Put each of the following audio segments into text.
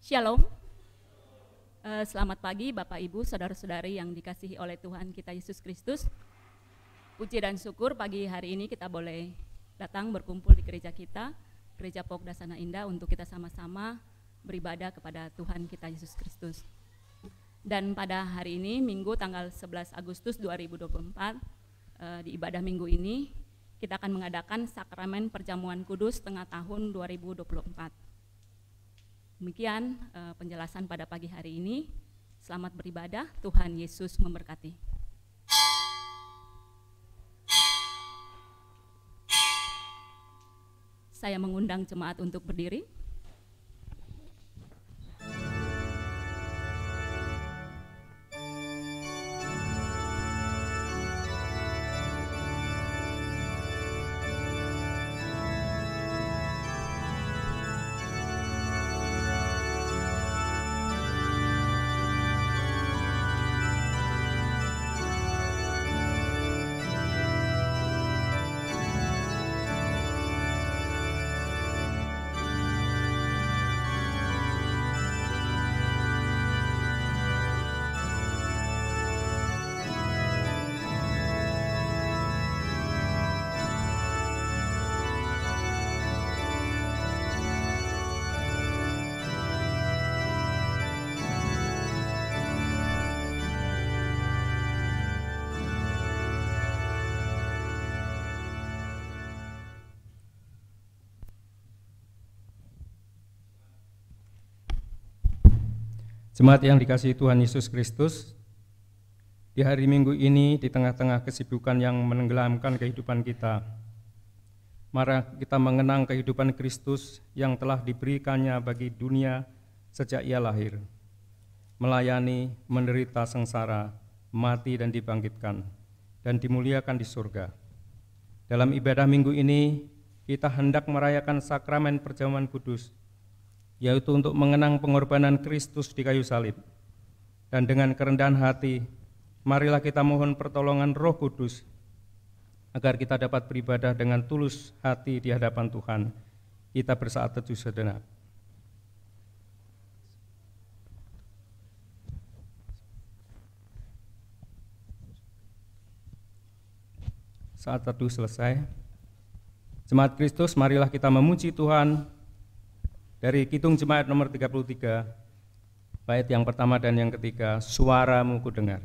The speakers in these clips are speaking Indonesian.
Shalom. Selamat pagi Bapak Ibu, Saudara-saudari yang dikasihi oleh Tuhan kita Yesus Kristus. Puji dan syukur pagi hari ini kita boleh datang berkumpul di gereja kita, Gereja Pokda Sana Indah, untuk kita sama-sama beribadah kepada Tuhan kita Yesus Kristus. Dan pada hari ini, Minggu tanggal 11 Agustus 2024, di ibadah minggu ini, kita akan mengadakan sakramen perjamuan kudus tengah tahun 2024. Demikian penjelasan pada pagi hari ini. Selamat beribadah, Tuhan Yesus memberkati. Saya mengundang jemaat untuk berdiri. Jemaat yang dikasihi Tuhan Yesus Kristus, di hari Minggu ini di tengah-tengah kesibukan yang menenggelamkan kehidupan kita, mari kita mengenang kehidupan Kristus yang telah diberikannya bagi dunia sejak ia lahir, melayani, menderita sengsara, mati dan dibangkitkan, dan dimuliakan di surga. Dalam ibadah minggu ini, kita hendak merayakan sakramen perjamuan kudus, yaitu untuk mengenang pengorbanan Kristus di kayu salib. Dan dengan kerendahan hati, marilah kita mohon pertolongan Roh Kudus, agar kita dapat beribadah dengan tulus hati di hadapan Tuhan. Kita bersaat teduh sejenak. Saat teduh selesai, Jemaat Kristus, marilah kita memuji Tuhan. Dari Kidung Jemaat nomor 33, bait yang pertama dan yang ketiga, suaramu kudengar.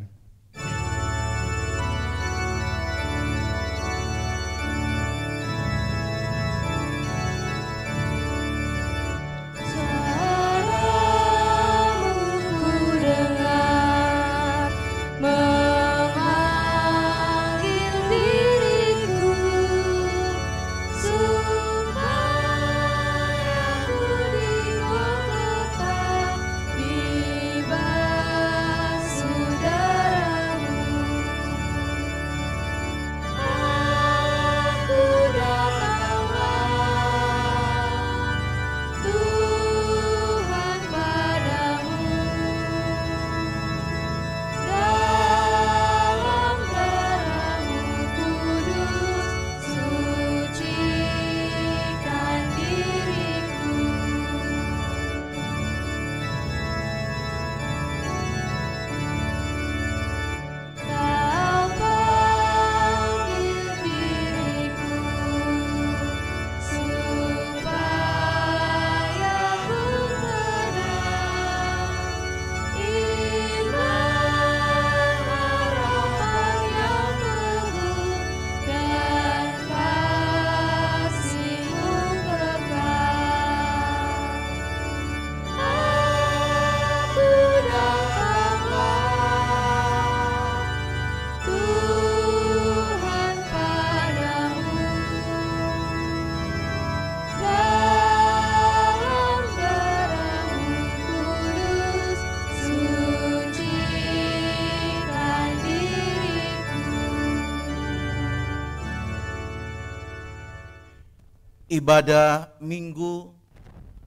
Ibadah Minggu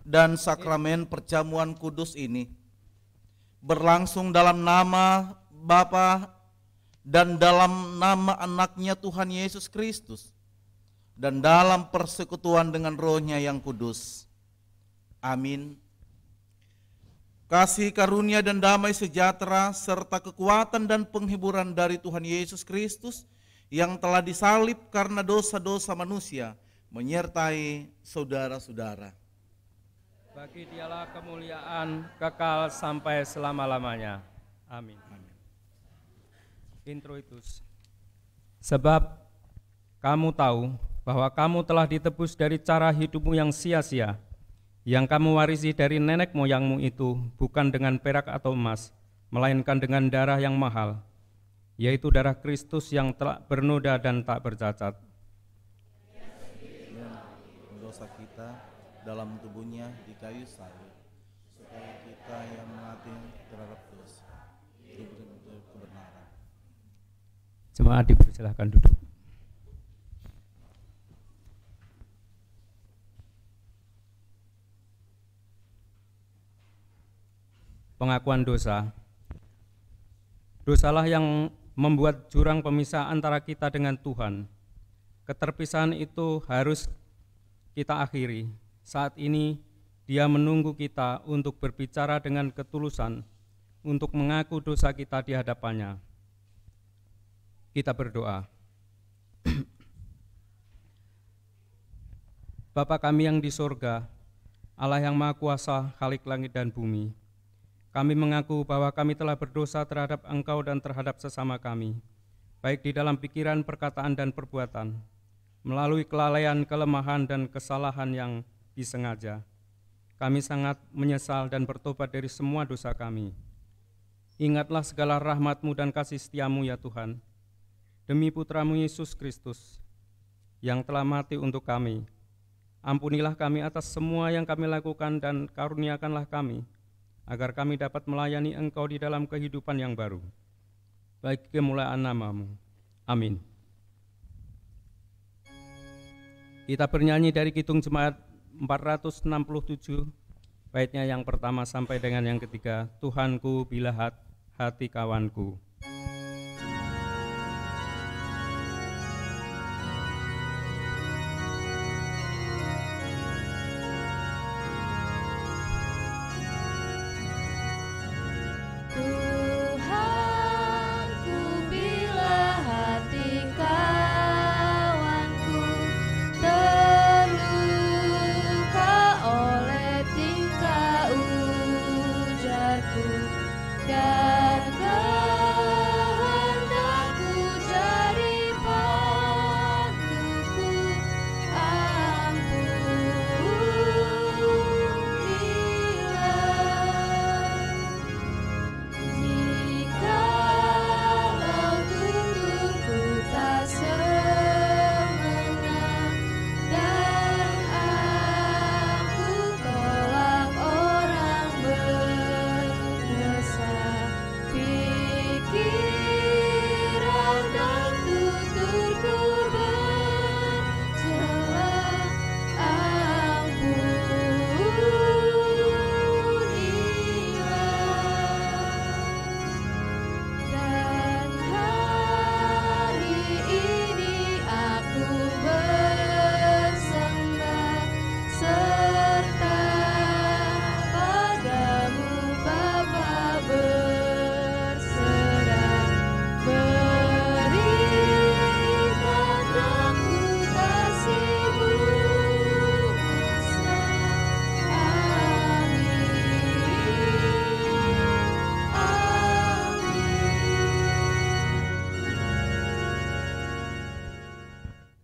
dan sakramen perjamuan kudus ini berlangsung dalam nama Bapa dan dalam nama anaknya Tuhan Yesus Kristus dan dalam persekutuan dengan Roh-Nya yang kudus. Amin. kasih karunia dan damai sejahtera serta kekuatan dan penghiburan dari Tuhan Yesus Kristus yang telah disalib karena dosa-dosa manusia menyertai saudara-saudara. Bagi Dialah kemuliaan kekal sampai selama-lamanya. Amin. Introitus. Sebab kamu tahu bahwa kamu telah ditebus dari cara hidupmu yang sia-sia, yang kamu warisi dari nenek moyangmu itu, bukan dengan perak atau emas, melainkan dengan darah yang mahal, yaitu darah Kristus yang telah bernoda dan tak bercacat. Dosa kita dalam tubuhnya di kayu salib, supaya kita yang mati terhadap dosa diberi kebenaran. Jemaat dipersilahkan duduk. Pengakuan dosa. Dosalah yang membuat jurang pemisah antara kita dengan Tuhan. Keterpisahan itu harus kita akhiri. Saat ini Dia menunggu kita untuk berbicara dengan ketulusan, untuk mengaku dosa kita di hadapannya. Kita berdoa. Bapa kami yang di sorga, Allah yang Maha Kuasa, Khalik langit dan bumi, kami mengaku bahwa kami telah berdosa terhadap Engkau dan terhadap sesama kami, baik di dalam pikiran, perkataan, dan perbuatan, melalui kelalaian, kelemahan, dan kesalahan yang disengaja. Kami sangat menyesal dan bertobat dari semua dosa kami. Ingatlah segala rahmat-Mu dan kasih setia-Mu ya Tuhan, demi Putra-Mu Yesus Kristus, yang telah mati untuk kami. Ampunilah kami atas semua yang kami lakukan dan karuniakanlah kami, agar kami dapat melayani Engkau di dalam kehidupan yang baru. Bagi kemuliaan nama-Mu. Amin. Kita bernyanyi dari Kidung Jemaat 467, baitnya yang pertama sampai dengan yang ketiga, Tuhanku bila hati kawanku.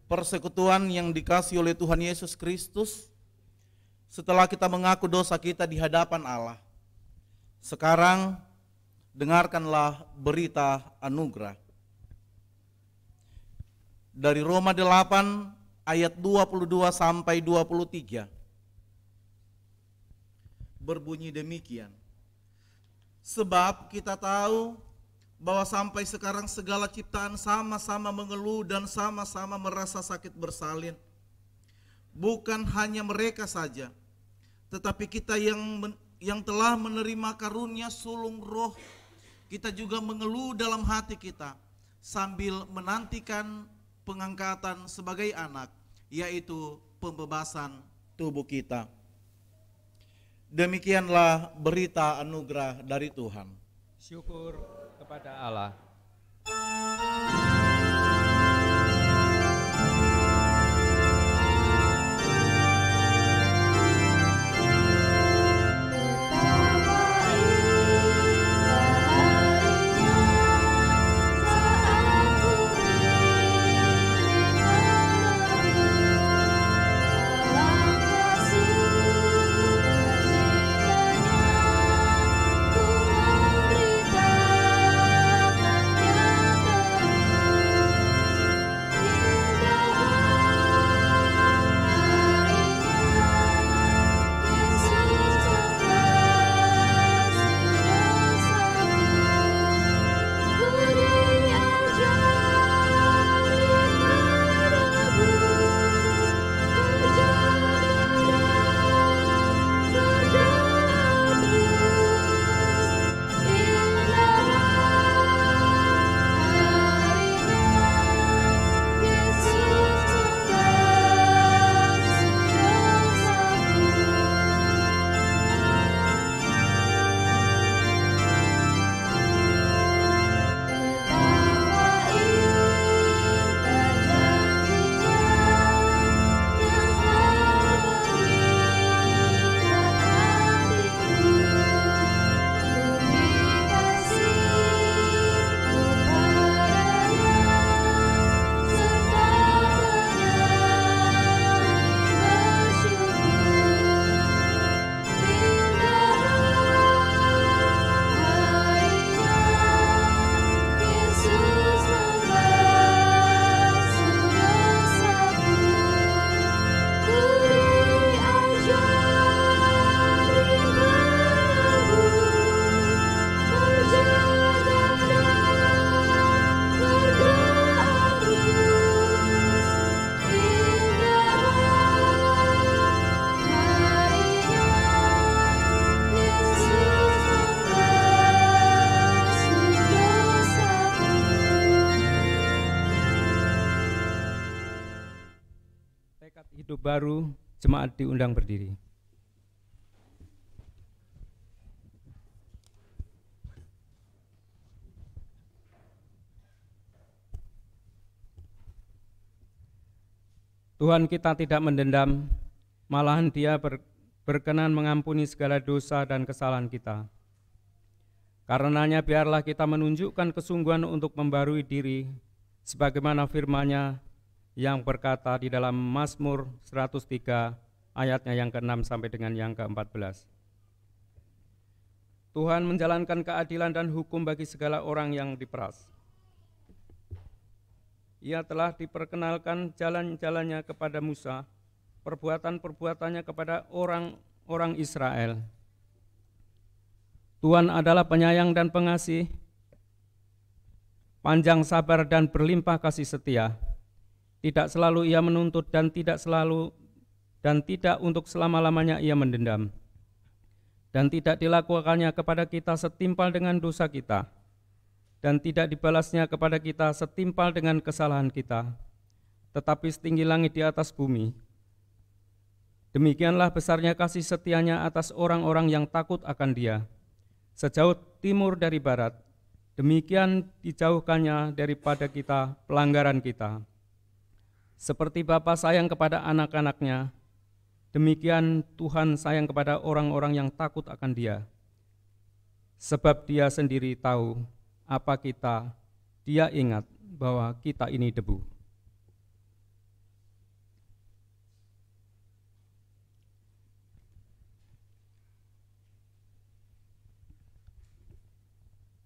Persekutuan yang dikasih oleh Tuhan Yesus Kristus, setelah kita mengaku dosa kita di hadapan Allah, sekarang dengarkanlah berita anugerah. Dari Roma 8 ayat 22 sampai 23. Berbunyi demikian. Sebab kita tahu bahwa sampai sekarang segala ciptaan sama-sama mengeluh dan sama-sama merasa sakit bersalin. Bukan hanya mereka saja, tetapi kita yang telah menerima karunia sulung roh, kita juga mengeluh dalam hati kita sambil menantikan pengangkatan sebagai anak, yaitu pembebasan tubuh kita. Demikianlah berita anugerah dari Tuhan. Syukur kepada Allah. Hidup baru, jemaat diundang berdiri. Tuhan kita tidak mendendam, malahan Dia berkenan mengampuni segala dosa dan kesalahan kita. Karenanya biarlah kita menunjukkan kesungguhan untuk membarui diri, sebagaimana firman-Nya yang berkata di dalam Mazmur 103 ayatnya yang ke-6 sampai dengan yang ke-14. Tuhan menjalankan keadilan dan hukum bagi segala orang yang diperas. Ia telah diperkenalkan jalan-jalannya kepada Musa, perbuatan-perbuatannya kepada orang-orang Israel. Tuhan adalah penyayang dan pengasih, panjang sabar dan berlimpah kasih setia. Tidak selalu Ia menuntut dan tidak untuk selama-lamanya Ia mendendam. Dan tidak dilakukannya kepada kita setimpal dengan dosa kita, dan tidak dibalasnya kepada kita setimpal dengan kesalahan kita, tetapi setinggi langit di atas bumi. Demikianlah besarnya kasih setia-Nya atas orang-orang yang takut akan Dia. Sejauh timur dari barat, demikian dijauhkannya daripada kita pelanggaran kita. Seperti Bapa sayang kepada anak-anaknya, demikian Tuhan sayang kepada orang-orang yang takut akan Dia. Sebab Dia sendiri tahu apa kita, Dia ingat bahwa kita ini debu.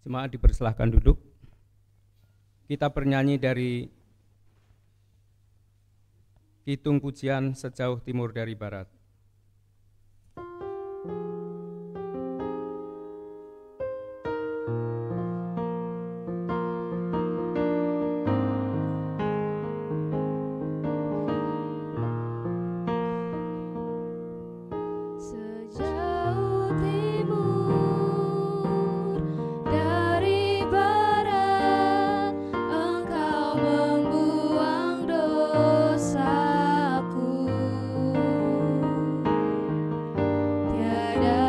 Jemaat dipersilahkan duduk. Kita bernyanyi dari Kidung Pujian Sejauh Timur dari Barat. Tiada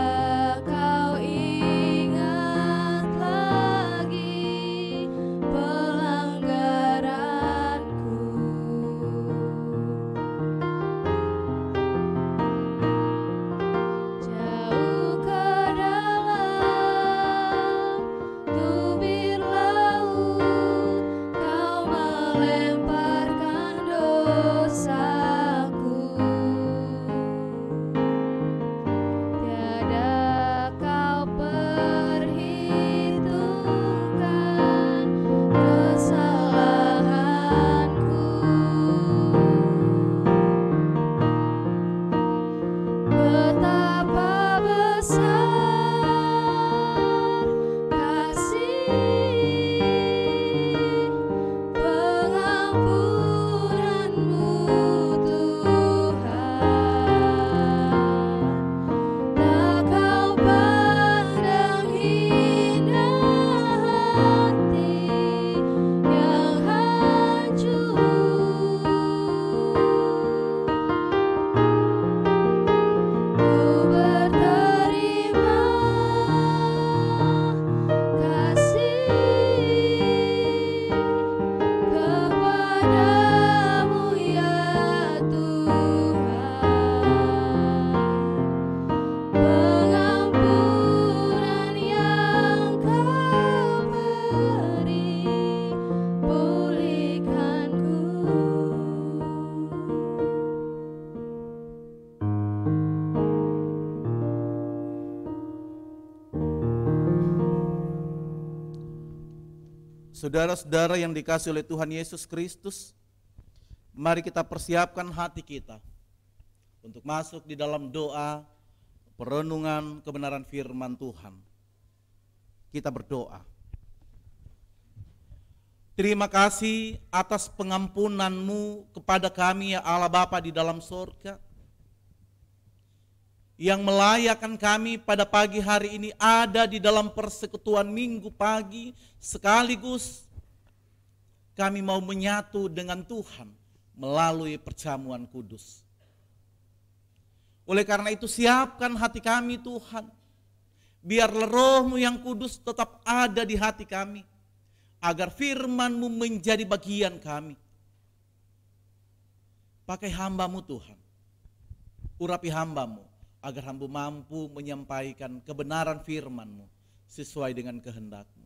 Saudara-saudara yang dikasihi oleh Tuhan Yesus Kristus, mari kita persiapkan hati kita untuk masuk di dalam doa perenungan kebenaran firman Tuhan. Kita berdoa. Terima kasih atas pengampunan-Mu kepada kami ya Allah Bapa di dalam surga, yang melayakkan kami pada pagi hari ini ada di dalam persekutuan minggu pagi, sekaligus kami mau menyatu dengan Tuhan melalui perjamuan kudus. Oleh karena itu siapkan hati kami Tuhan, biar Roh-Mu yang kudus tetap ada di hati kami, agar firman-Mu menjadi bagian kami. Pakai hamba-Mu Tuhan, urapi hamba-Mu, agar hamba mampu menyampaikan kebenaran firman-Mu sesuai dengan kehendak-Mu.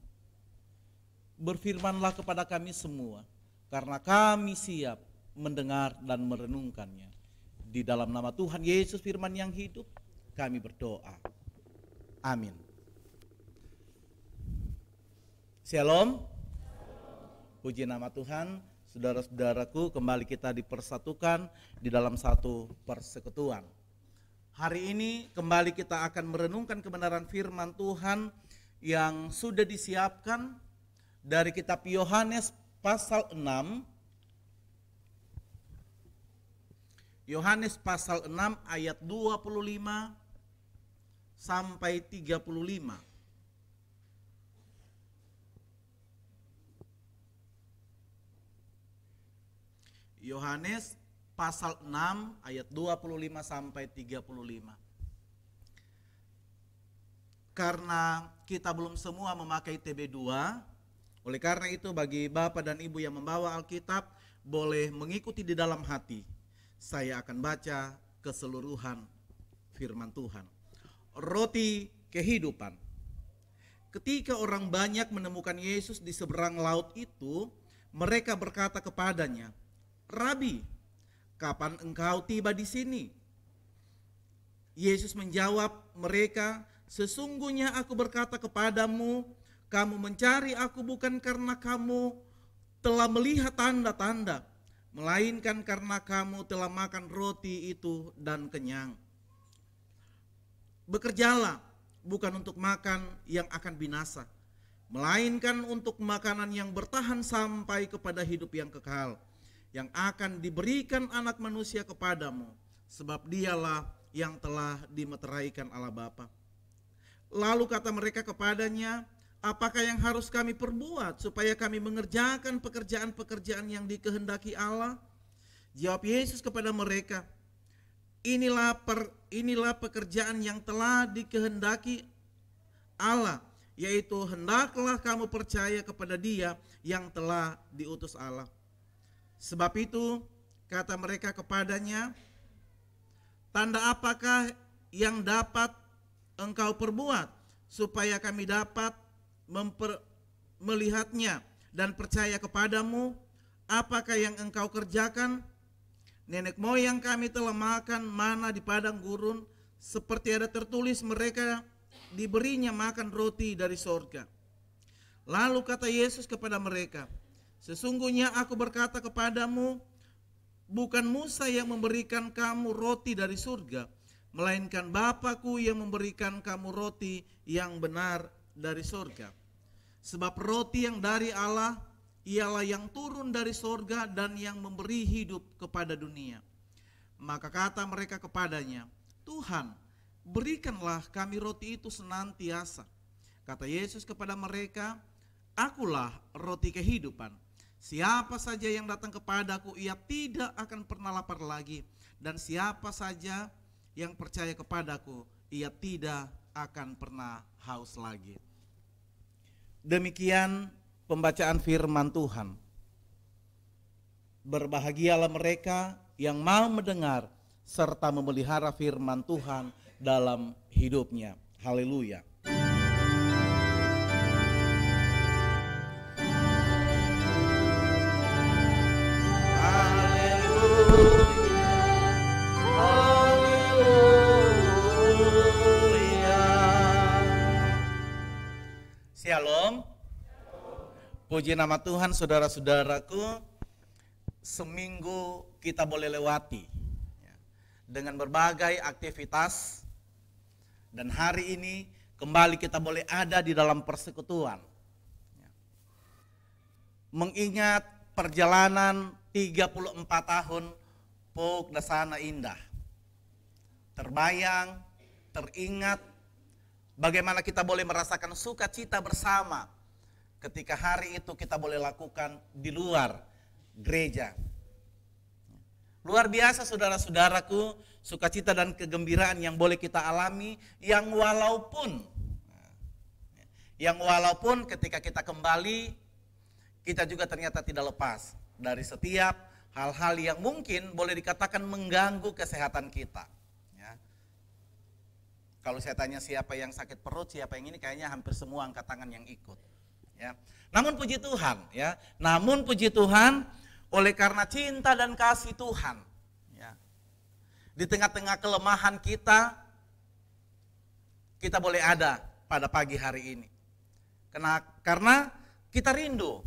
Berfirmanlah kepada kami semua, karena kami siap mendengar dan merenungkannya. Di dalam nama Tuhan Yesus firman yang hidup, kami berdoa. Amin. Shalom. Puji nama Tuhan. Saudara-saudaraku, kembali kita dipersatukan di dalam satu persekutuan. Hari ini kembali kita akan merenungkan kebenaran firman Tuhan yang sudah disiapkan dari kitab Yohanes pasal 6. Yohanes pasal 6 ayat 25 sampai 35. Yohanes pasal 6 ayat 25 sampai 35. Karena kita belum semua memakai TB2, oleh karena itu bagi Bapak dan Ibu yang membawa Alkitab boleh mengikuti di dalam hati. Saya akan baca keseluruhan firman Tuhan. Roti kehidupan. Ketika orang banyak menemukan Yesus di seberang laut itu, mereka berkata kepadanya, "Rabi, kapan engkau tiba di sini?" Yesus menjawab mereka, "Sesungguhnya aku berkata kepadamu, kamu mencari aku bukan karena kamu telah melihat tanda-tanda, melainkan karena kamu telah makan roti itu dan kenyang. Bekerjalah bukan untuk makan yang akan binasa, melainkan untuk makanan yang bertahan sampai kepada hidup yang kekal, yang akan diberikan Anak Manusia kepadamu, sebab dialah yang telah dimeteraikan Allah Bapa." Lalu kata mereka kepadanya, "Apakah yang harus kami perbuat supaya kami mengerjakan pekerjaan-pekerjaan yang dikehendaki Allah?" Jawab Yesus kepada mereka, Inilah pekerjaan yang telah dikehendaki Allah, yaitu hendaklah kamu percaya kepada Dia yang telah diutus Allah." Sebab itu kata mereka kepadanya, "Tanda apakah yang dapat engkau perbuat supaya kami dapat melihatnya dan percaya kepadamu? Apakah yang engkau kerjakan? Nenek moyang kami telah makan mana di padang gurun, seperti ada tertulis mereka diberinya makan roti dari sorga." Lalu kata Yesus kepada mereka, "Sesungguhnya aku berkata kepadamu, bukan Musa yang memberikan kamu roti dari surga, melainkan Bapa-Ku yang memberikan kamu roti yang benar dari surga. Sebab roti yang dari Allah ialah yang turun dari surga dan yang memberi hidup kepada dunia." Maka kata mereka kepadanya, "Tuhan, berikanlah kami roti itu senantiasa." Kata Yesus kepada mereka, "Akulah roti kehidupan. Siapa saja yang datang kepadaku, ia tidak akan pernah lapar lagi. Dan siapa saja yang percaya kepadaku, ia tidak akan pernah haus lagi." Demikian pembacaan firman Tuhan. Berbahagialah mereka yang mau mendengar serta memelihara firman Tuhan dalam hidupnya. Haleluya. Shalom. Puji nama Tuhan, saudara-saudaraku. Seminggu kita boleh lewati dengan berbagai aktivitas, dan hari ini kembali kita boleh ada di dalam persekutuan. Mengingat perjalanan 34 tahun Pok Dasana Indah. Terbayang, teringat bagaimana kita boleh merasakan sukacita bersama ketika hari itu kita boleh lakukan di luar gereja. Luar biasa saudara-saudaraku, sukacita dan kegembiraan yang boleh kita alami, yang walaupun ketika kita kembali, kita juga ternyata tidak lepas dari setiap hal-hal yang mungkin boleh dikatakan mengganggu kesehatan kita. Kalau saya tanya siapa yang sakit perut, siapa yang ini, kayaknya hampir semua angkat tangan yang ikut. Namun puji Tuhan, oleh karena cinta dan kasih Tuhan, di tengah-tengah kelemahan kita boleh ada pada pagi hari ini. Karena kita rindu,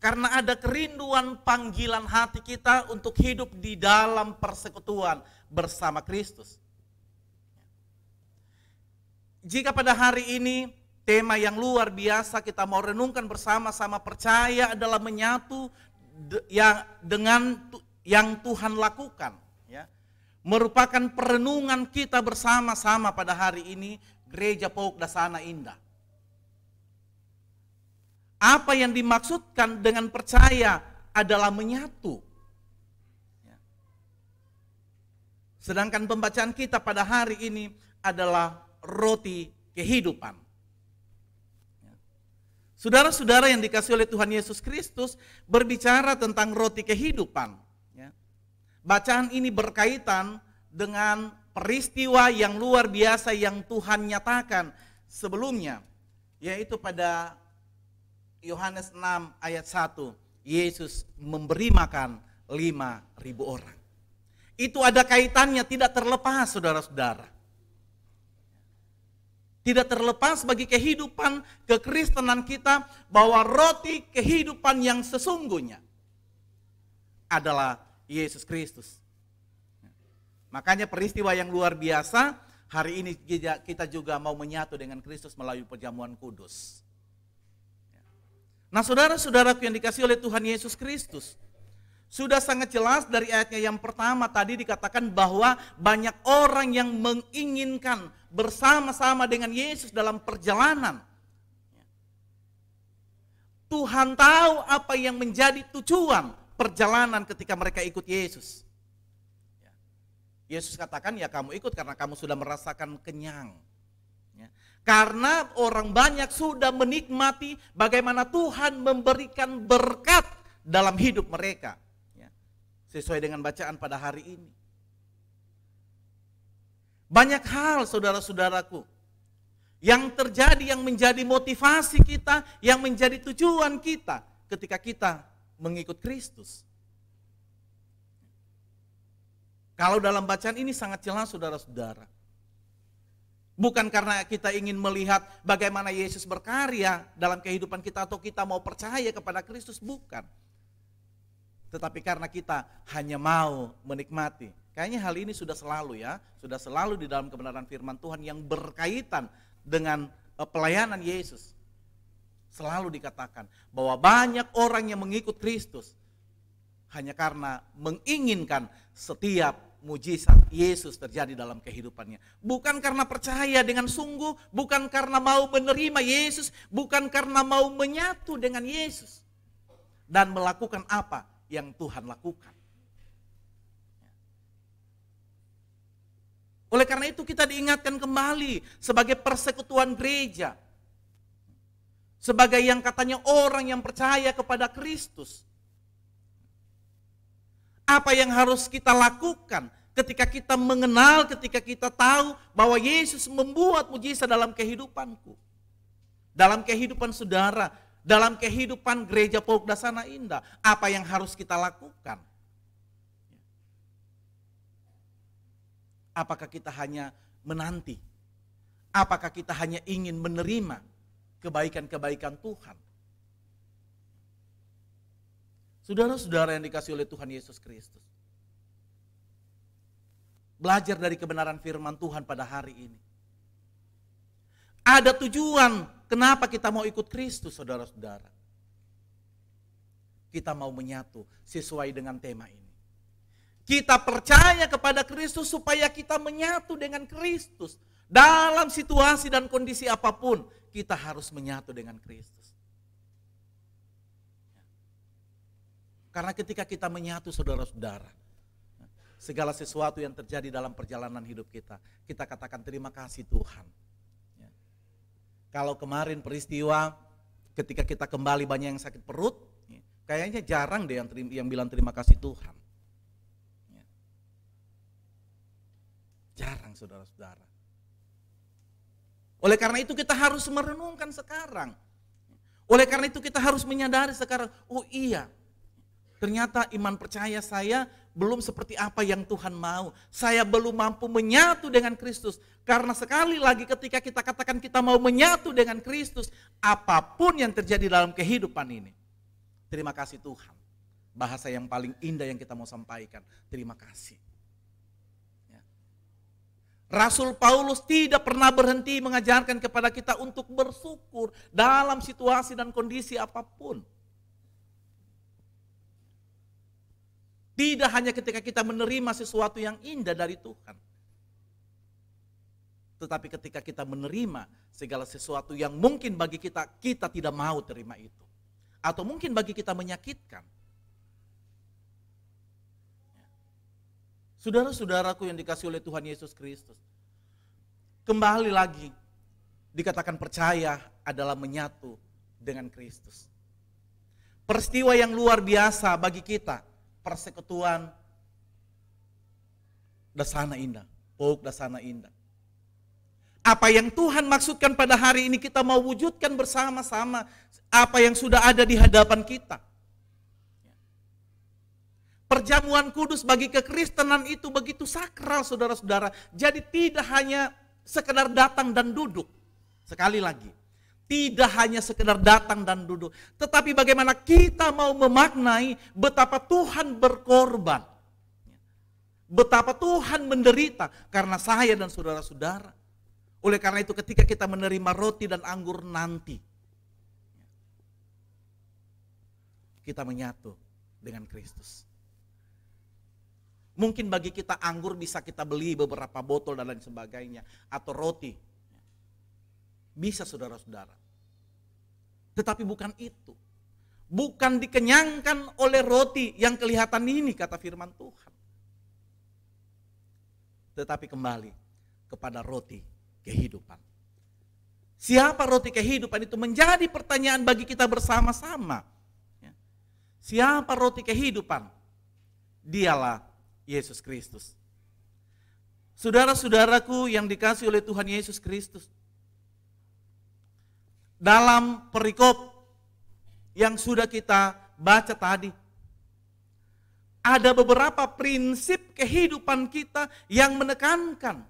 karena ada kerinduan panggilan hati kita untuk hidup di dalam persekutuan bersama Kristus. Jika pada hari ini tema yang luar biasa kita mau renungkan bersama-sama, percaya adalah menyatu dengan yang Tuhan lakukan, merupakan perenungan kita bersama-sama pada hari ini, Gereja Pok Dasana Indah. Apa yang dimaksudkan dengan percaya adalah menyatu. Sedangkan pembacaan kita pada hari ini adalah roti kehidupan. Saudara-saudara yang dikasihi oleh Tuhan Yesus Kristus, berbicara tentang roti kehidupan. Bacaan ini berkaitan dengan peristiwa yang luar biasa yang Tuhan nyatakan sebelumnya, yaitu pada Yohanes 6 ayat 1, Yesus memberi makan 5.000 orang. Itu ada kaitannya, tidak terlepas saudara-saudara. Tidak terlepas bagi kehidupan kekristenan kita bahwa roti kehidupan yang sesungguhnya adalah Yesus Kristus. Makanya peristiwa yang luar biasa, hari ini kita juga mau menyatu dengan Kristus melalui perjamuan kudus. Nah saudara-saudaraku yang dikasihi oleh Tuhan Yesus Kristus, sudah sangat jelas dari ayatnya yang pertama tadi dikatakan bahwa banyak orang yang menginginkan bersama-sama dengan Yesus dalam perjalanan. Tuhan tahu apa yang menjadi tujuan perjalanan ketika mereka ikut Yesus. Yesus katakan, ya kamu ikut karena kamu sudah merasakan kenyang. Karena orang banyak sudah menikmati bagaimana Tuhan memberikan berkat dalam hidup mereka. Sesuai dengan bacaan pada hari ini. Banyak hal saudara-saudaraku yang terjadi, yang menjadi motivasi kita, yang menjadi tujuan kita ketika kita mengikut Kristus. Kalau dalam bacaan ini sangat jelas saudara-saudara. Bukan karena kita ingin melihat bagaimana Yesus berkarya dalam kehidupan kita atau kita mau percaya kepada Kristus, bukan. Tetapi karena kita hanya mau menikmati. Kayaknya hal ini sudah selalu sudah selalu di dalam kebenaran firman Tuhan yang berkaitan dengan pelayanan Yesus. Selalu dikatakan bahwa banyak orang yang mengikut Kristus hanya karena menginginkan setiap mujizat Yesus terjadi dalam kehidupannya. Bukan karena percaya dengan sungguh, bukan karena mau menerima Yesus, bukan karena mau menyatu dengan Yesus dan melakukan apa yang Tuhan lakukan. Oleh karena itu kita diingatkan kembali sebagai persekutuan gereja, sebagai yang katanya orang yang percaya kepada Kristus. Apa yang harus kita lakukan ketika kita mengenal, ketika kita tahu bahwa Yesus membuat mujizat dalam kehidupanku, dalam kehidupan saudara, dalam kehidupan Gereja Pok Dasana Indah. Apa yang harus kita lakukan? Apakah kita hanya menanti? Apakah kita hanya ingin menerima kebaikan-kebaikan Tuhan? Saudara-saudara yang dikasihi oleh Tuhan Yesus Kristus, belajar dari kebenaran firman Tuhan pada hari ini. Ada tujuan kenapa kita mau ikut Kristus, saudara-saudara. Kita mau menyatu sesuai dengan tema ini. Kita percaya kepada Kristus supaya kita menyatu dengan Kristus. Dalam situasi dan kondisi apapun, kita harus menyatu dengan Kristus. Karena ketika kita menyatu, saudara-saudara, segala sesuatu yang terjadi dalam perjalanan hidup kita, kita katakan terima kasih Tuhan. Ya. Kalau kemarin peristiwa ketika kita kembali banyak yang sakit perut, ya, kayaknya jarang deh yang bilang terima kasih Tuhan. Ya. Jarang, saudara-saudara. Oleh karena itu kita harus merenungkan sekarang. Oleh karena itu kita harus menyadari sekarang, oh iya, ternyata iman percaya saya belum seperti apa yang Tuhan mau. Saya belum mampu menyatu dengan Kristus. Karena sekali lagi ketika kita katakan kita mau menyatu dengan Kristus, apapun yang terjadi dalam kehidupan ini, terima kasih Tuhan. Bahasa yang paling indah yang kita mau sampaikan, terima kasih. Ya. Rasul Paulus tidak pernah berhenti mengajarkan kepada kita untuk bersyukur dalam situasi dan kondisi apapun. Tidak hanya ketika kita menerima sesuatu yang indah dari Tuhan. Tetapi ketika kita menerima segala sesuatu yang mungkin bagi kita tidak mau terima itu. Atau mungkin bagi kita menyakitkan. Saudara-saudaraku yang dikasihi oleh Tuhan Yesus Kristus. Kembali lagi, dikatakan percaya adalah menyatu dengan Kristus. Peristiwa yang luar biasa bagi kita. Persekutuan Dasana Indah, Pok Dasana Indah. Apa yang Tuhan maksudkan pada hari ini kita mau wujudkan bersama-sama apa yang sudah ada di hadapan kita. Perjamuan kudus bagi kekristenan itu begitu sakral, saudara-saudara. Jadi tidak hanya sekedar datang dan duduk. Sekali lagi, tidak hanya sekedar datang dan duduk, tetapi bagaimana kita mau memaknai betapa Tuhan berkorban. Betapa Tuhan menderita karena saya dan saudara-saudara. Oleh karena itu ketika kita menerima roti dan anggur nanti, kita menyatu dengan Kristus. Mungkin bagi kita anggur bisa kita beli beberapa botol dan lain sebagainya, atau roti. Bisa saudara-saudara. Tetapi bukan itu. Bukan dikenyangkan oleh roti yang kelihatan ini kata firman Tuhan. Tetapi kembali kepada roti kehidupan. Siapa roti kehidupan itu menjadi pertanyaan bagi kita bersama-sama. Siapa roti kehidupan? Dialah Yesus Kristus. Saudara-saudaraku yang dikasihi oleh Tuhan Yesus Kristus. Dalam perikop yang sudah kita baca tadi, ada beberapa prinsip kehidupan kita yang menekankan,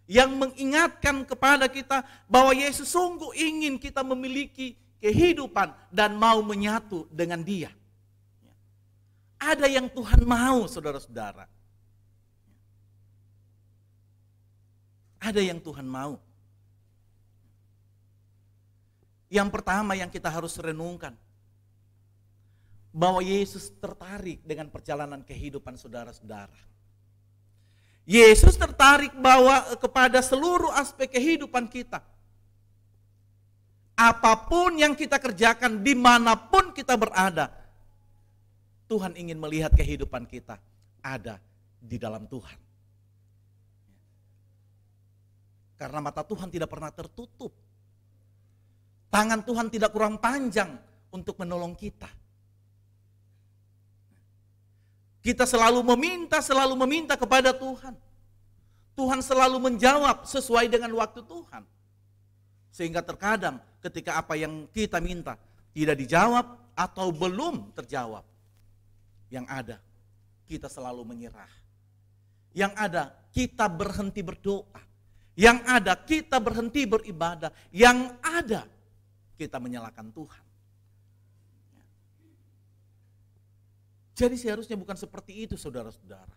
yang mengingatkan kepada kita bahwa Yesus sungguh ingin kita memiliki kehidupan dan mau menyatu dengan Dia. Ada yang Tuhan mau, saudara-saudara. Ada yang Tuhan mau. Yang pertama yang kita harus renungkan, bahwa Yesus tertarik dengan perjalanan kehidupan saudara-saudara. Yesus tertarik bahwa kepada seluruh aspek kehidupan kita. Apapun yang kita kerjakan, dimanapun kita berada, Tuhan ingin melihat kehidupan kita ada di dalam Tuhan. Karena mata Tuhan tidak pernah tertutup. Tangan Tuhan tidak kurang panjang untuk menolong kita. Kita selalu meminta kepada Tuhan. Tuhan selalu menjawab sesuai dengan waktu Tuhan. Sehingga terkadang ketika apa yang kita minta tidak dijawab atau belum terjawab. Yang ada, kita selalu menyerah. Yang ada, kita berhenti berdoa. Yang ada, kita berhenti beribadah. Yang ada, kita menyalahkan Tuhan. Jadi seharusnya bukan seperti itu, saudara-saudara.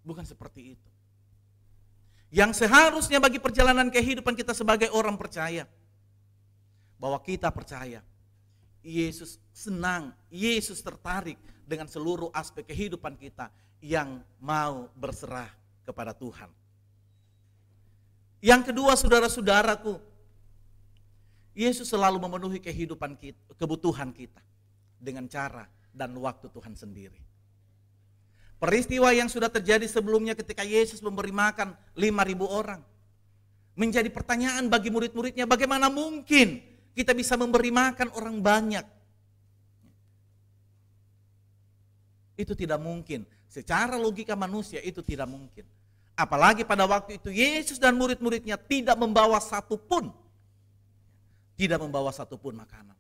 Bukan seperti itu. Yang seharusnya bagi perjalanan kehidupan kita sebagai orang percaya, bahwa kita percaya Yesus senang, Yesus tertarik dengan seluruh aspek kehidupan kita yang mau berserah kepada Tuhan. Yang kedua, saudara-saudaraku, Yesus selalu memenuhi kehidupan kita, kebutuhan kita dengan cara dan waktu Tuhan sendiri. Peristiwa yang sudah terjadi sebelumnya ketika Yesus memberi makan 5.000 orang menjadi pertanyaan bagi murid-muridnya, bagaimana mungkin kita bisa memberi makan orang banyak? Itu tidak mungkin. Secara logika manusia itu tidak mungkin. Apalagi pada waktu itu Yesus dan murid-muridnya tidak membawa satupun makanan.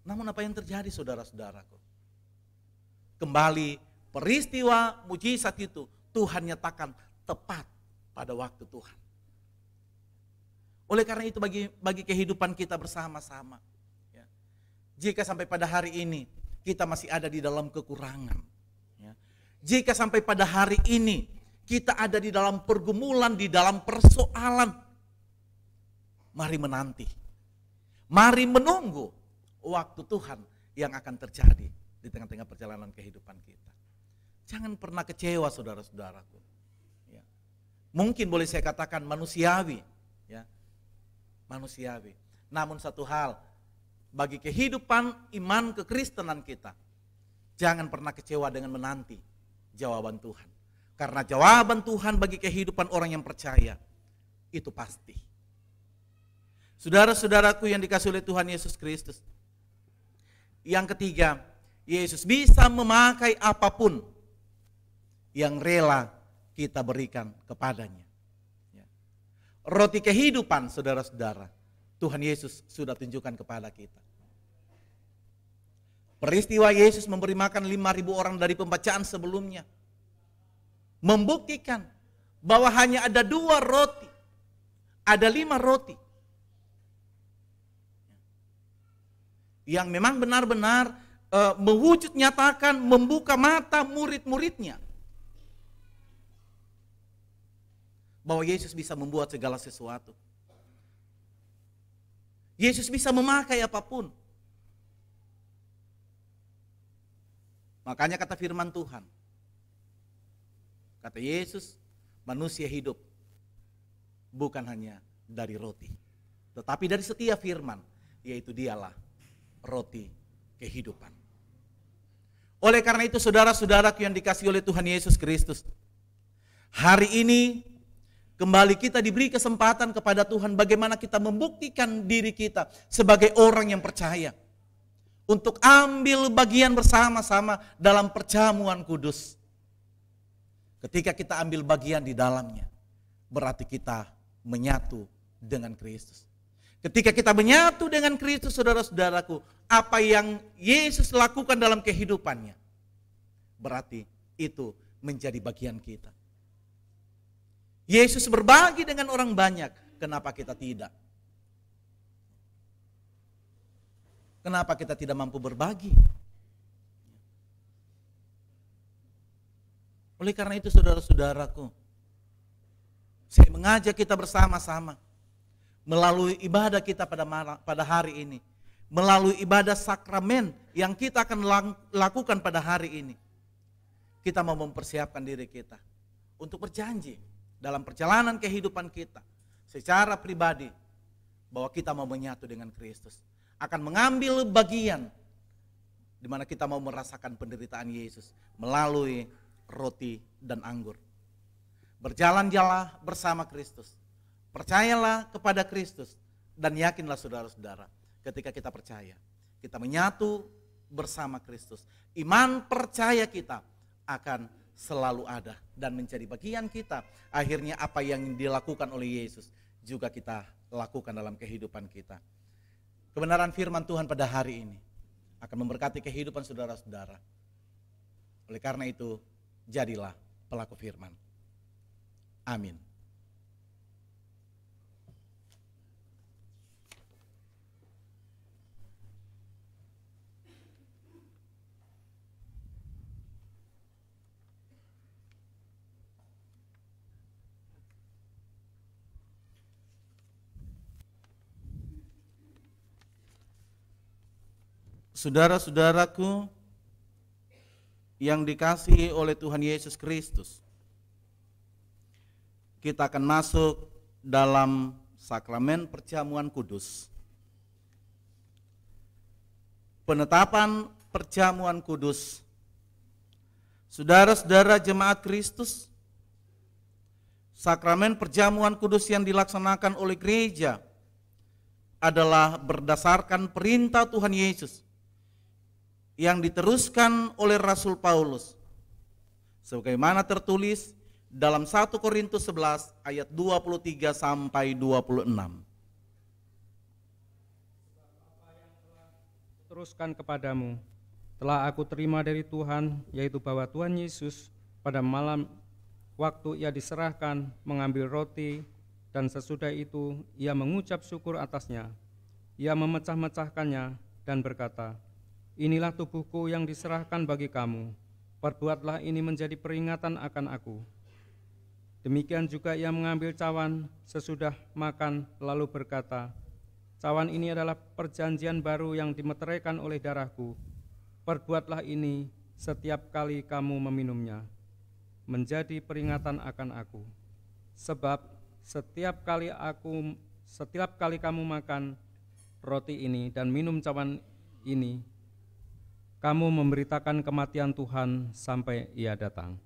Namun apa yang terjadi, saudara-saudaraku? Kembali peristiwa mujizat itu Tuhan nyatakan tepat pada waktu Tuhan. Oleh karena itu bagi kehidupan kita bersama-sama, ya, jika sampai pada hari ini kita masih ada di dalam kekurangan, ya, jika sampai pada hari ini kita ada di dalam pergumulan, di dalam persoalan, mari menanti, mari menunggu waktu Tuhan yang akan terjadi di tengah-tengah perjalanan kehidupan kita. Jangan pernah kecewa, saudara-saudaraku. Ya. Mungkin boleh saya katakan manusiawi, ya, manusiawi. Namun satu hal, bagi kehidupan iman kekristenan kita, jangan pernah kecewa dengan menanti jawaban Tuhan. Karena jawaban Tuhan bagi kehidupan orang yang percaya, itu pasti. Saudara-saudaraku yang dikasihi oleh Tuhan Yesus Kristus. Yang ketiga, Yesus bisa memakai apapun yang rela kita berikan kepadanya. Roti kehidupan, saudara-saudara, Tuhan Yesus sudah tunjukkan kepada kita. Peristiwa Yesus memberi makan 5.000 orang dari pembacaan sebelumnya membuktikan bahwa hanya ada 2 roti, ada 5 roti yang memang benar-benar mewujud nyatakan membuka mata murid-muridnya bahwa Yesus bisa membuat segala sesuatu. Yesus bisa memakai apapun. Makanya kata firman Tuhan, kata Yesus, manusia hidup bukan hanya dari roti, tetapi dari setiap firman, yaitu dialah roti kehidupan. Oleh karena itu, saudara-saudaraku yang dikasihi oleh Tuhan Yesus Kristus, hari ini kembali kita diberi kesempatan kepada Tuhan bagaimana kita membuktikan diri kita sebagai orang yang percaya untuk ambil bagian bersama-sama dalam perjamuan kudus. Ketika kita ambil bagian di dalamnya, berarti kita menyatu dengan Kristus. Ketika kita menyatu dengan Kristus, saudara-saudaraku, apa yang Yesus lakukan dalam kehidupannya, berarti itu menjadi bagian kita. Yesus berbagi dengan orang banyak, kenapa kita tidak? Kenapa kita tidak mampu berbagi? Oleh karena itu, saudara-saudaraku, saya mengajak kita bersama-sama melalui ibadah kita pada hari ini, melalui ibadah sakramen yang kita akan lakukan pada hari ini, kita mau mempersiapkan diri kita untuk berjanji dalam perjalanan kehidupan kita secara pribadi bahwa kita mau menyatu dengan Kristus, akan mengambil bagian di mana kita mau merasakan penderitaan Yesus melalui roti dan anggur. Berjalan-jalan bersama Kristus. Percayalah kepada Kristus dan yakinlah, saudara-saudara, ketika kita percaya, kita menyatu bersama Kristus. Iman percaya kita akan selalu ada dan menjadi bagian kita. Akhirnya apa yang dilakukan oleh Yesus juga kita lakukan dalam kehidupan kita. Kebenaran firman Tuhan pada hari ini akan memberkati kehidupan saudara-saudara. Oleh karena itu, jadilah pelaku firman. Amin. Saudara-saudaraku yang dikasihi oleh Tuhan Yesus Kristus, kita akan masuk dalam sakramen perjamuan kudus. Penetapan perjamuan kudus. Saudara-saudara jemaat Kristus, sakramen perjamuan kudus yang dilaksanakan oleh gereja adalah berdasarkan perintah Tuhan Yesus yang diteruskan oleh Rasul Paulus, sebagaimana tertulis dalam 1 Korintus 11 ayat 23 sampai 26. Teruskan kepadamu, telah aku terima dari Tuhan, yaitu bahwa Tuhan Yesus pada malam waktu ia diserahkan mengambil roti, dan sesudah itu ia mengucap syukur atasnya. Ia memecah-mecahkannya dan berkata, inilah tubuhku yang diserahkan bagi kamu, perbuatlah ini menjadi peringatan akan aku. Demikian juga ia mengambil cawan sesudah makan lalu berkata, cawan ini adalah perjanjian baru yang dimeteraikan oleh darahku, perbuatlah ini setiap kali kamu meminumnya, menjadi peringatan akan aku. Sebab setiap kali kamu makan roti ini dan minum cawan ini, kamu memberitakan kematian Tuhan sampai ia datang.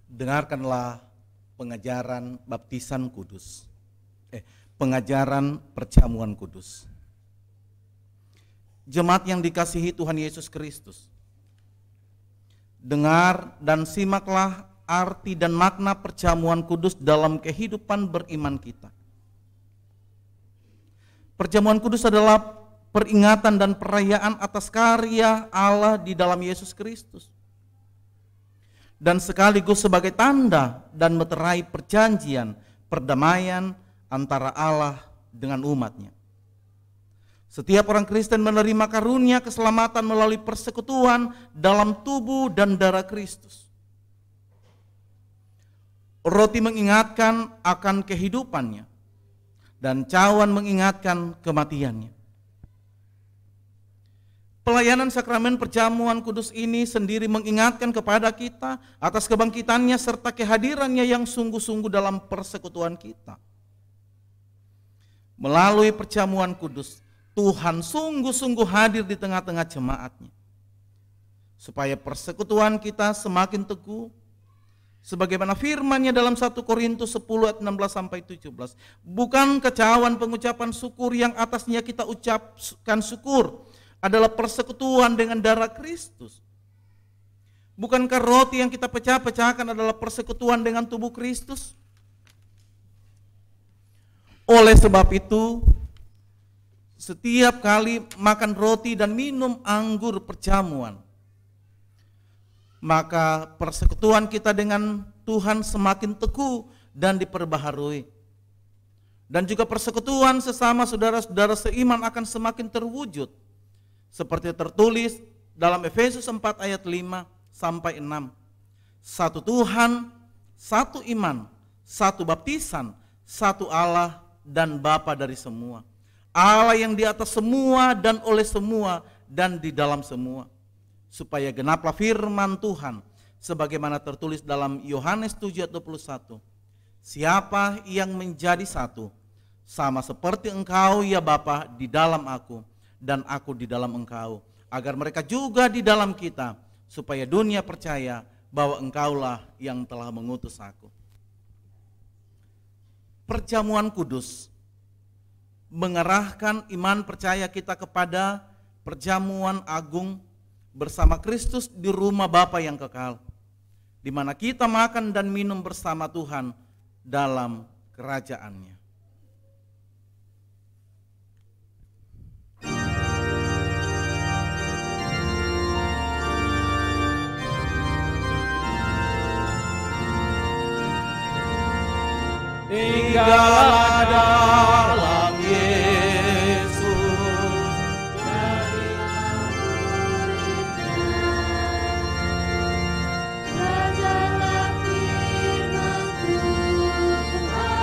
Dengarkanlah pengajaran baptisan kudus, pengajaran perjamuan kudus. Jemaat yang dikasihi Tuhan Yesus Kristus, dengar dan simaklah arti dan makna perjamuan kudus dalam kehidupan beriman kita. Perjamuan kudus adalah peringatan dan perayaan atas karya Allah di dalam Yesus Kristus, dan sekaligus sebagai tanda dan meterai perjanjian perdamaian antara Allah dengan umatnya. Setiap orang Kristen menerima karunia keselamatan melalui persekutuan dalam tubuh dan darah Kristus. Roti mengingatkan akan kehidupannya, dan cawan mengingatkan kematiannya. Pelayanan sakramen perjamuan kudus ini sendiri mengingatkan kepada kita atas kebangkitannya serta kehadirannya yang sungguh-sungguh dalam persekutuan kita. Melalui perjamuan kudus, Tuhan sungguh-sungguh hadir di tengah-tengah jemaatnya, supaya persekutuan kita semakin teguh, sebagaimana firman-Nya dalam 1 Korintus 10 ayat 16 sampai 17. Bukan cawan pengucapan syukur yang atasnya kita ucapkan syukur adalah persekutuan dengan darah Kristus? Bukankah roti yang kita pecah-pecahkan adalah persekutuan dengan tubuh Kristus? Oleh sebab itu, setiap kali makan roti dan minum anggur perjamuan, maka persekutuan kita dengan Tuhan semakin teguh dan diperbaharui. Dan juga persekutuan sesama saudara-saudara seiman akan semakin terwujud, seperti tertulis dalam Efesus 4 ayat 5 sampai 6. Satu Tuhan, satu iman, satu baptisan, satu Allah dan Bapa dari semua. Allah yang di atas semua dan oleh semua dan di dalam semua. Supaya genaplah firman Tuhan sebagaimana tertulis dalam Yohanes 7 ayat 21. Siapa yang menjadi satu, sama seperti engkau ya Bapa di dalam aku dan aku di dalam engkau, agar mereka juga di dalam kita, supaya dunia percaya bahwa engkaulah yang telah mengutus aku. Perjamuan kudus mengarahkan iman percaya kita kepada perjamuan agung bersama Kristus di rumah Bapa yang kekal, di mana kita makan dan minum bersama Tuhan dalam kerajaan-Nya. Tinggallah dalam Yesus, belajarlah firman Tuhan.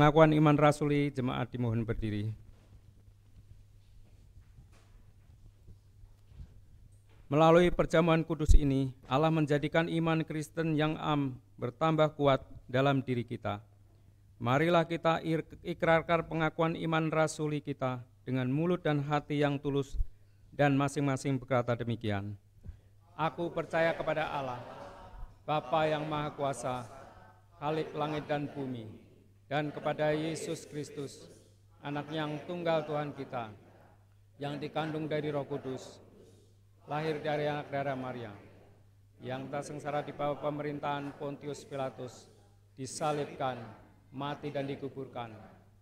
pengakuan iman rasuli, jemaat dimohon berdiri. Melalui perjamuan kudus ini, Allah menjadikan iman Kristen yang bertambah kuat dalam diri kita. Marilah kita ikrarkan pengakuan iman rasuli kita dengan mulut dan hati yang tulus, dan masing-masing berkata demikian. Aku percaya kepada Allah, Bapa yang Maha Kuasa, Khalik langit dan bumi, dan kepada Yesus Kristus, anak yang tunggal Tuhan kita, yang dikandung dari Roh Kudus, lahir dari anak darah Maria, yang tak sengsara di bawah pemerintahan Pontius Pilatus, disalibkan, mati dan dikuburkan,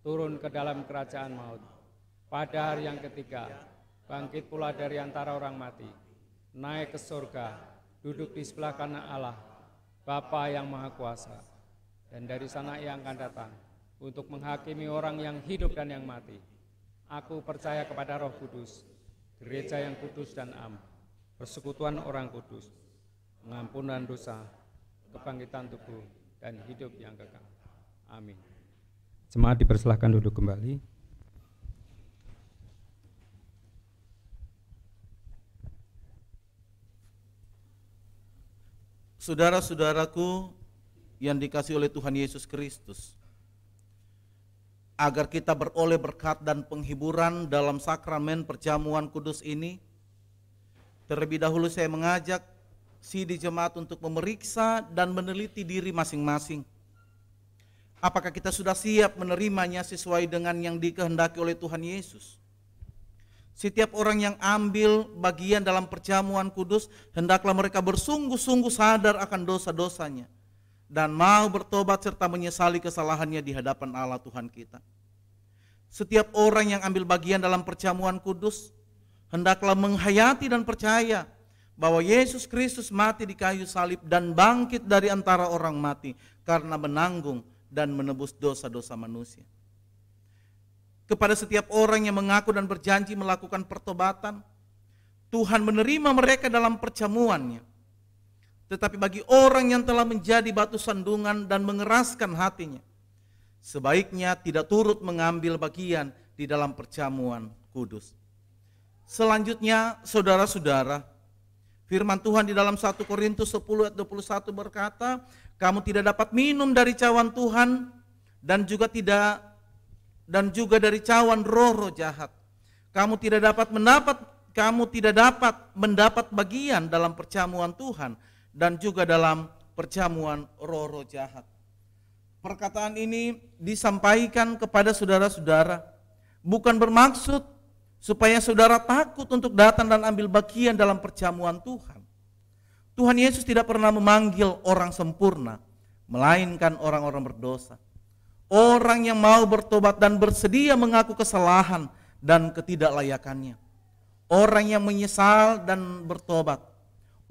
turun ke dalam kerajaan maut. Pada hari yang ketiga, bangkit pula dari antara orang mati, naik ke surga, duduk di sebelah kanan Allah, Bapa yang Maha Kuasa, dan dari sana ia akan datang untuk menghakimi orang yang hidup dan yang mati. Aku percaya kepada Roh Kudus, gereja yang kudus dan am, persekutuan orang kudus, pengampunan dosa, kebangkitan tubuh, dan hidup yang kekal. Amin. Jemaat dipersilahkan duduk kembali. Saudara-saudaraku yang dikasihi oleh Tuhan Yesus Kristus, agar kita beroleh berkat dan penghiburan dalam sakramen perjamuan kudus ini, terlebih dahulu saya mengajak sidi jemaat untuk memeriksa dan meneliti diri masing-masing. Apakah kita sudah siap menerimanya sesuai dengan yang dikehendaki oleh Tuhan Yesus? Setiap orang yang ambil bagian dalam perjamuan kudus, hendaklah mereka bersungguh-sungguh sadar akan dosa-dosanya dan mau bertobat serta menyesali kesalahannya di hadapan Allah Tuhan kita. Setiap orang yang ambil bagian dalam perjamuan kudus, hendaklah menghayati dan percaya bahwa Yesus Kristus mati di kayu salib dan bangkit dari antara orang mati karena menanggung dan menebus dosa-dosa manusia. Kepada setiap orang yang mengaku dan berjanji melakukan pertobatan, Tuhan menerima mereka dalam perjamuannya. Tetapi bagi orang yang telah menjadi batu sandungan dan mengeraskan hatinya, sebaiknya tidak turut mengambil bagian di dalam perjamuan kudus. Selanjutnya, saudara-saudara, firman Tuhan di dalam 1 Korintus 10 ayat 21 berkata, kamu tidak dapat minum dari cawan Tuhan dan juga dari cawan roh-roh jahat. Kamu tidak dapat mendapat bagian dalam perjamuan Tuhan dan juga dalam perjamuan roh-roh jahat. Perkataan ini disampaikan kepada saudara-saudara bukan bermaksud supaya saudara takut untuk datang dan ambil bagian dalam perjamuan Tuhan. Tuhan Yesus tidak pernah memanggil orang sempurna, melainkan orang-orang berdosa. Orang yang mau bertobat dan bersedia mengaku kesalahan dan ketidaklayakannya. Orang yang menyesal dan bertobat.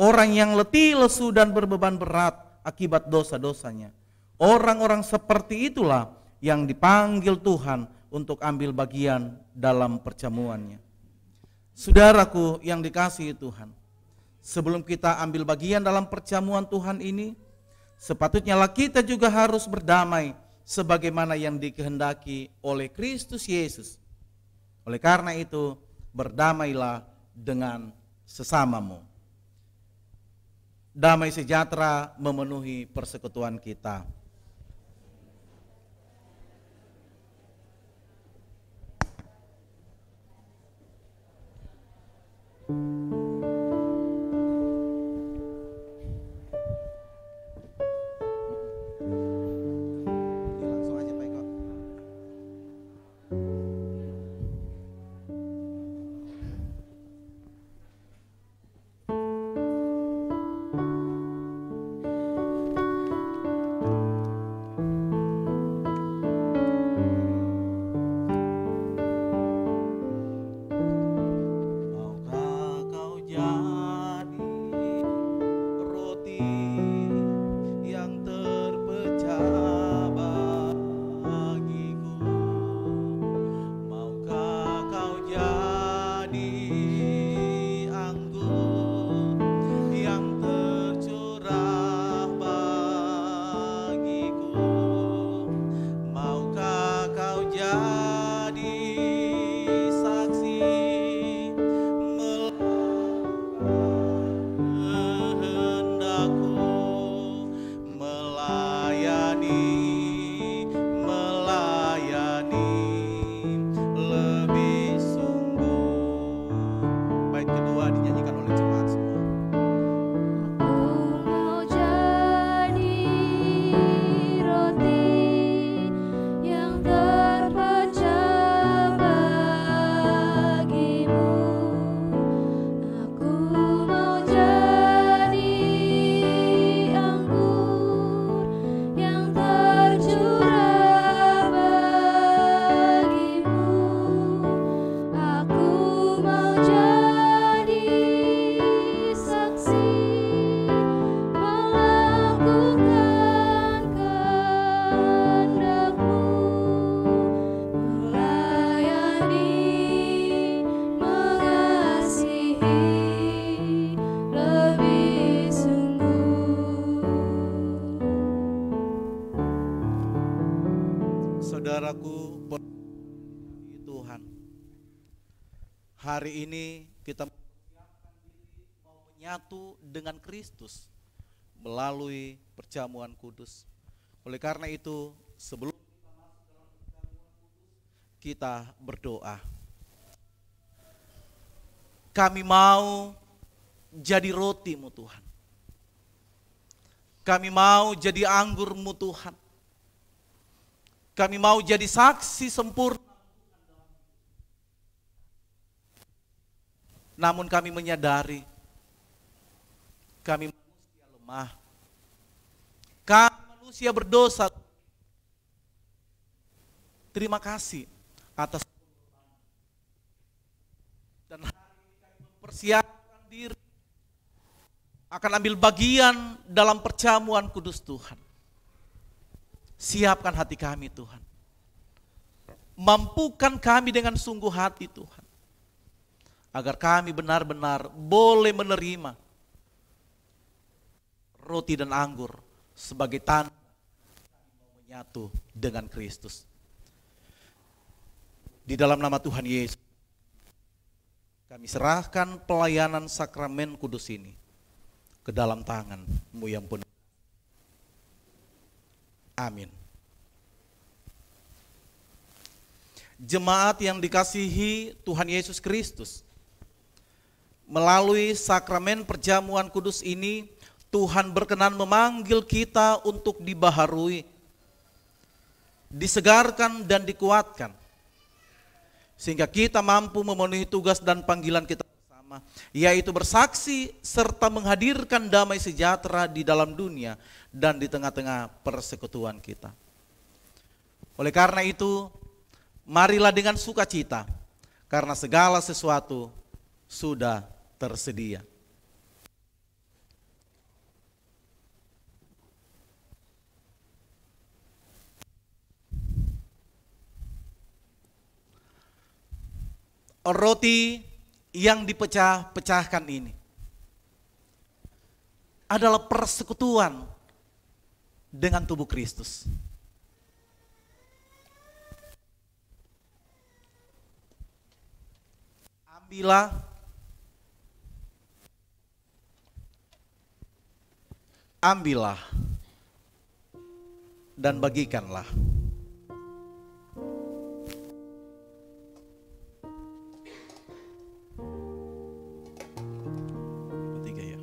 Orang yang letih, lesu dan berbeban berat akibat dosa-dosanya. Orang-orang seperti itulah yang dipanggil Tuhan untuk ambil bagian dalam perjamuannya. Saudaraku yang dikasihi Tuhan, sebelum kita ambil bagian dalam perjamuan Tuhan ini, sepatutnya kita juga harus berdamai sebagaimana yang dikehendaki oleh Kristus Yesus. Oleh karena itu, berdamailah dengan sesamamu. Damai sejahtera memenuhi persekutuan kita. Tuhan, hari ini kita mau menyatu dengan Kristus melalui perjamuan kudus. Oleh karena itu, sebelum kita berdoa, kami mau jadi roti-Mu Tuhan. Kami mau jadi anggur-Mu Tuhan. Kami mau jadi saksi sempurna. Namun kami menyadari kami manusia lemah. Kami manusia berdosa. Terima kasih atas dan hari ini kami mempersiapkan diri akan ambil bagian dalam perjamuan kudus Tuhan. Siapkan hati kami Tuhan. Mampukan kami dengan sungguh hati Tuhan, agar kami benar-benar boleh menerima roti dan anggur sebagai tanda menyatu dengan Kristus. Di dalam nama Tuhan Yesus, kami serahkan pelayanan sakramen kudus ini ke dalam tangan-Mu yang penuh. Amin. Jemaat yang dikasihi Tuhan Yesus Kristus, melalui sakramen perjamuan kudus ini, Tuhan berkenan memanggil kita untuk dibaharui, disegarkan dan dikuatkan, sehingga kita mampu memenuhi tugas dan panggilan kita bersama, yaitu bersaksi serta menghadirkan damai sejahtera di dalam dunia dan di tengah-tengah persekutuan kita. Oleh karena itu, marilah dengan sukacita, karena segala sesuatu sudah tersedia. Roti yang dipecah-pecahkan ini adalah persekutuan dengan tubuh Kristus. Ambillah dan bagikanlah. Ketiga ya.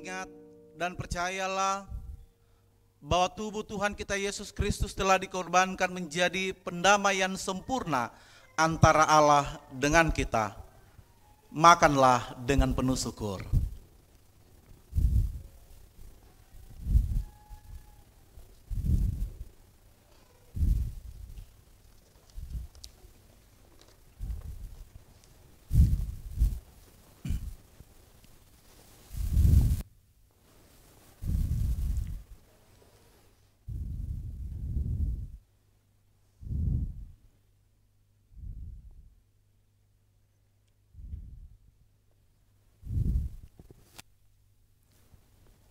ingat dan percayalah bahwa tubuh Tuhan kita Yesus Kristus telah dikorbankan menjadi pendamaian sempurna antara Allah dengan kita. Makanlah dengan penuh syukur.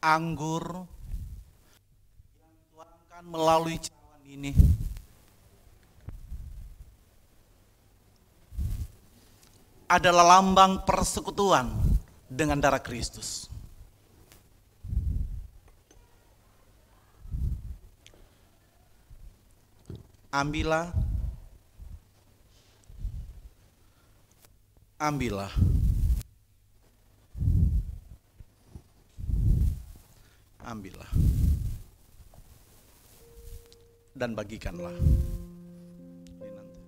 Anggur yang dituangkan melalui cawan ini adalah lambang persekutuan dengan darah Kristus. Ambillah, ambillah. Ambillah dan bagikanlah. Ini nanti.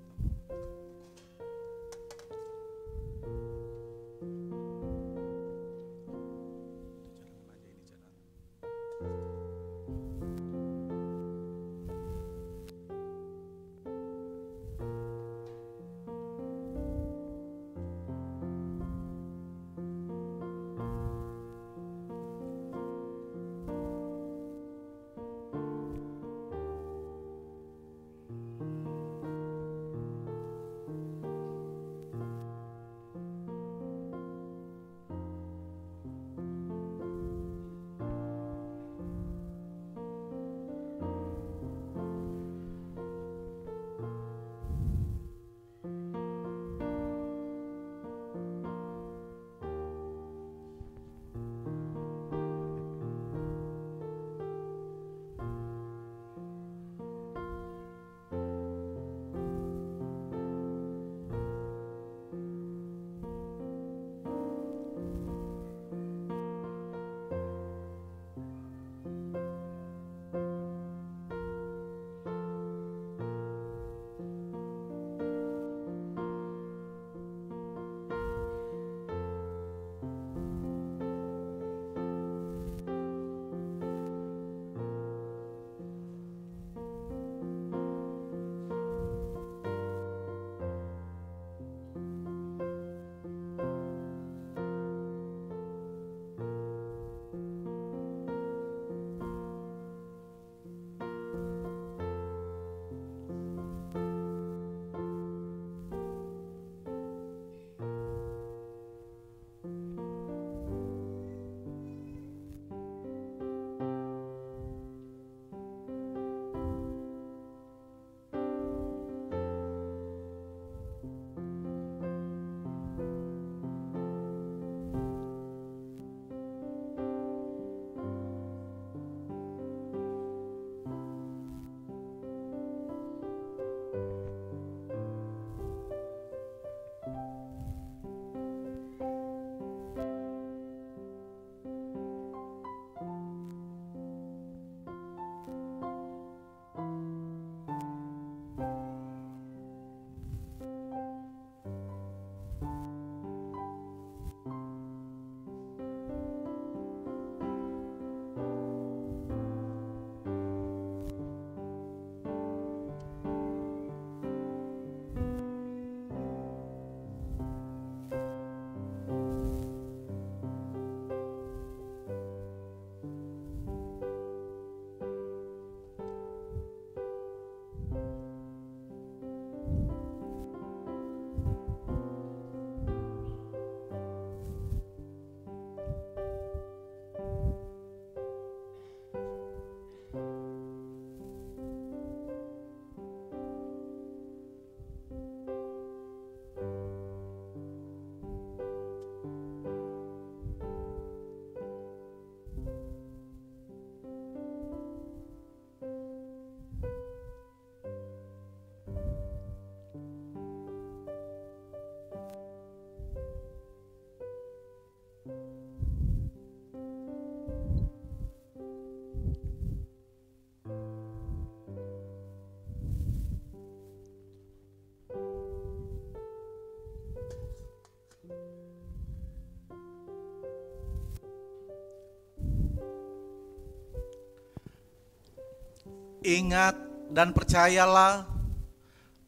Ingat dan percayalah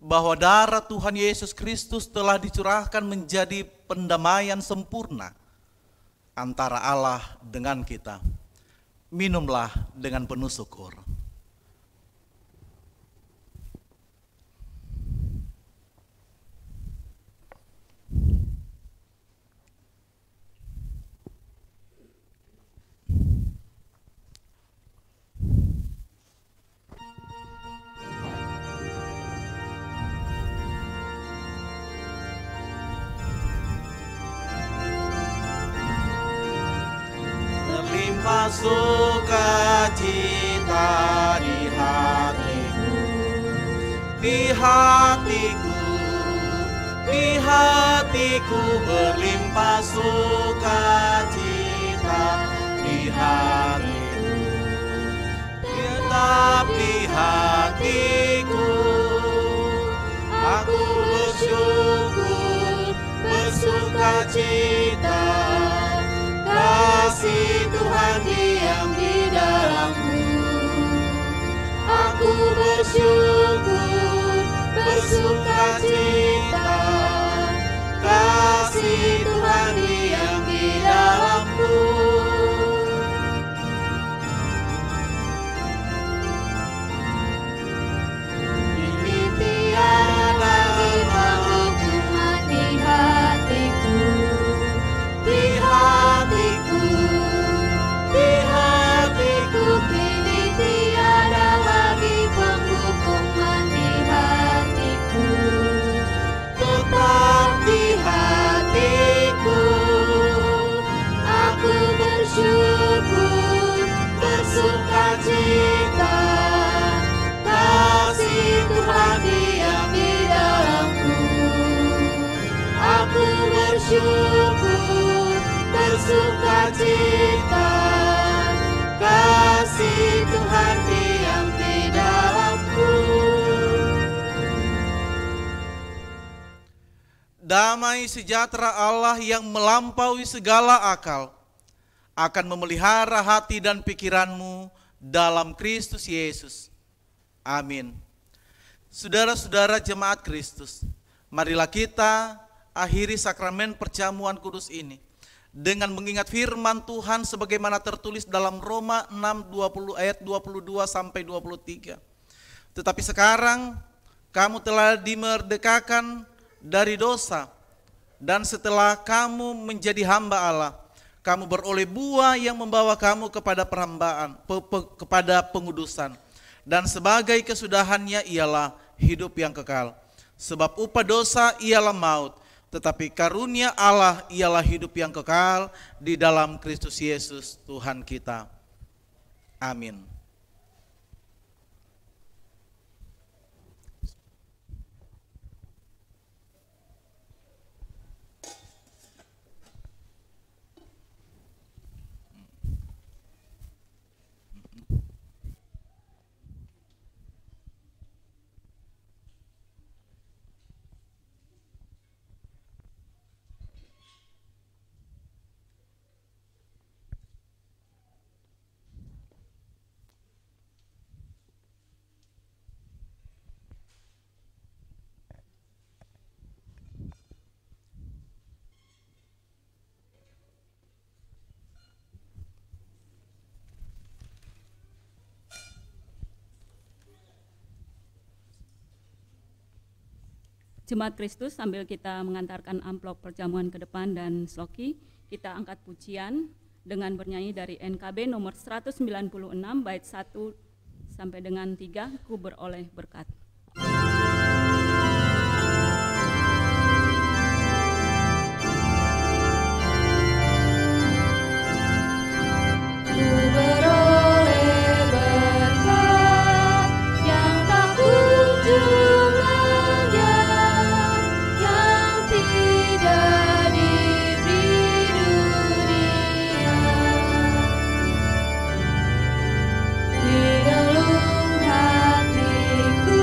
bahwa darah Tuhan Yesus Kristus telah dicurahkan menjadi pendamaian sempurna antara Allah dengan kita. Minumlah dengan penuh syukur. Berlimpah sukacita di hatiku, di hatiku, di hatiku berlimpah sukacita di hatiku, tetap di hatiku. Aku bersyukur, bersukacita, kasih Tuhan diam di dalamku. Aku bersyukur, bersukacita, kasih Tuhan diam di dalamku. Ini tiada hukuman di hatiku, di hatiku, di hatiku. Kini tiada lagi penghukuman di hatiku, tetap di hatiku. Aku bersyukur, bersukacita, kasih Tuhan diam di dalamku. Aku bersyukur, bersukacita, kasih Tuhan diam di dalamku. Damai sejahtera Allah yang melampaui segala akal akan memelihara hati dan pikiranmu dalam Kristus Yesus. Amin. Saudara-saudara jemaat Kristus, marilah kita akhiri sakramen perjamuan kudus ini dengan mengingat firman Tuhan sebagaimana tertulis dalam Roma 6:20 ayat 22 sampai 23. Tetapi sekarang kamu telah dimerdekakan dari dosa, dan setelah kamu menjadi hamba Allah, kamu beroleh buah yang membawa kamu kepada perhambaan, kepada pengudusan, dan sebagai kesudahannya ialah hidup yang kekal. Sebab upah dosa ialah maut, tetapi karunia Allah ialah hidup yang kekal di dalam Kristus Yesus Tuhan kita. Amin. Jemaat Kristus, sambil kita mengantarkan amplop perjamuan ke depan dan sloki, kita angkat pujian dengan bernyanyi dari NKB nomor 196 bait 1 sampai dengan 3, Ku beroleh berkat. Di relung hatiku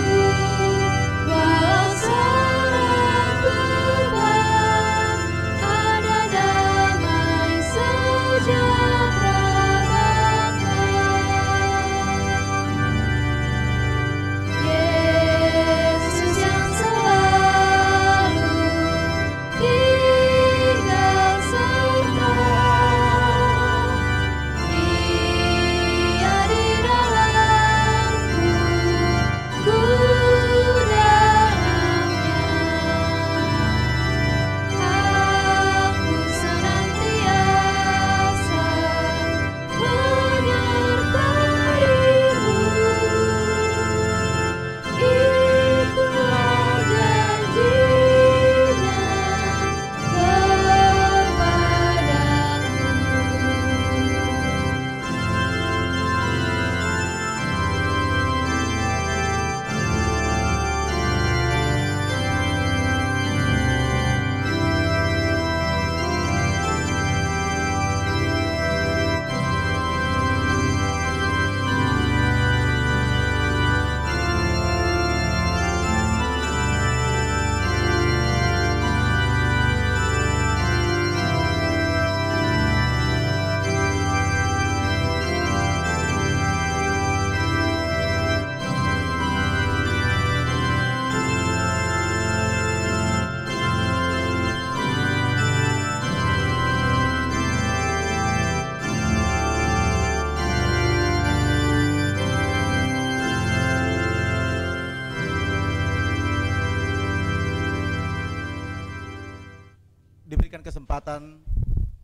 kesempatan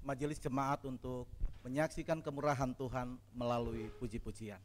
majelis jemaat untuk menyaksikan kemurahan Tuhan melalui puji-pujian.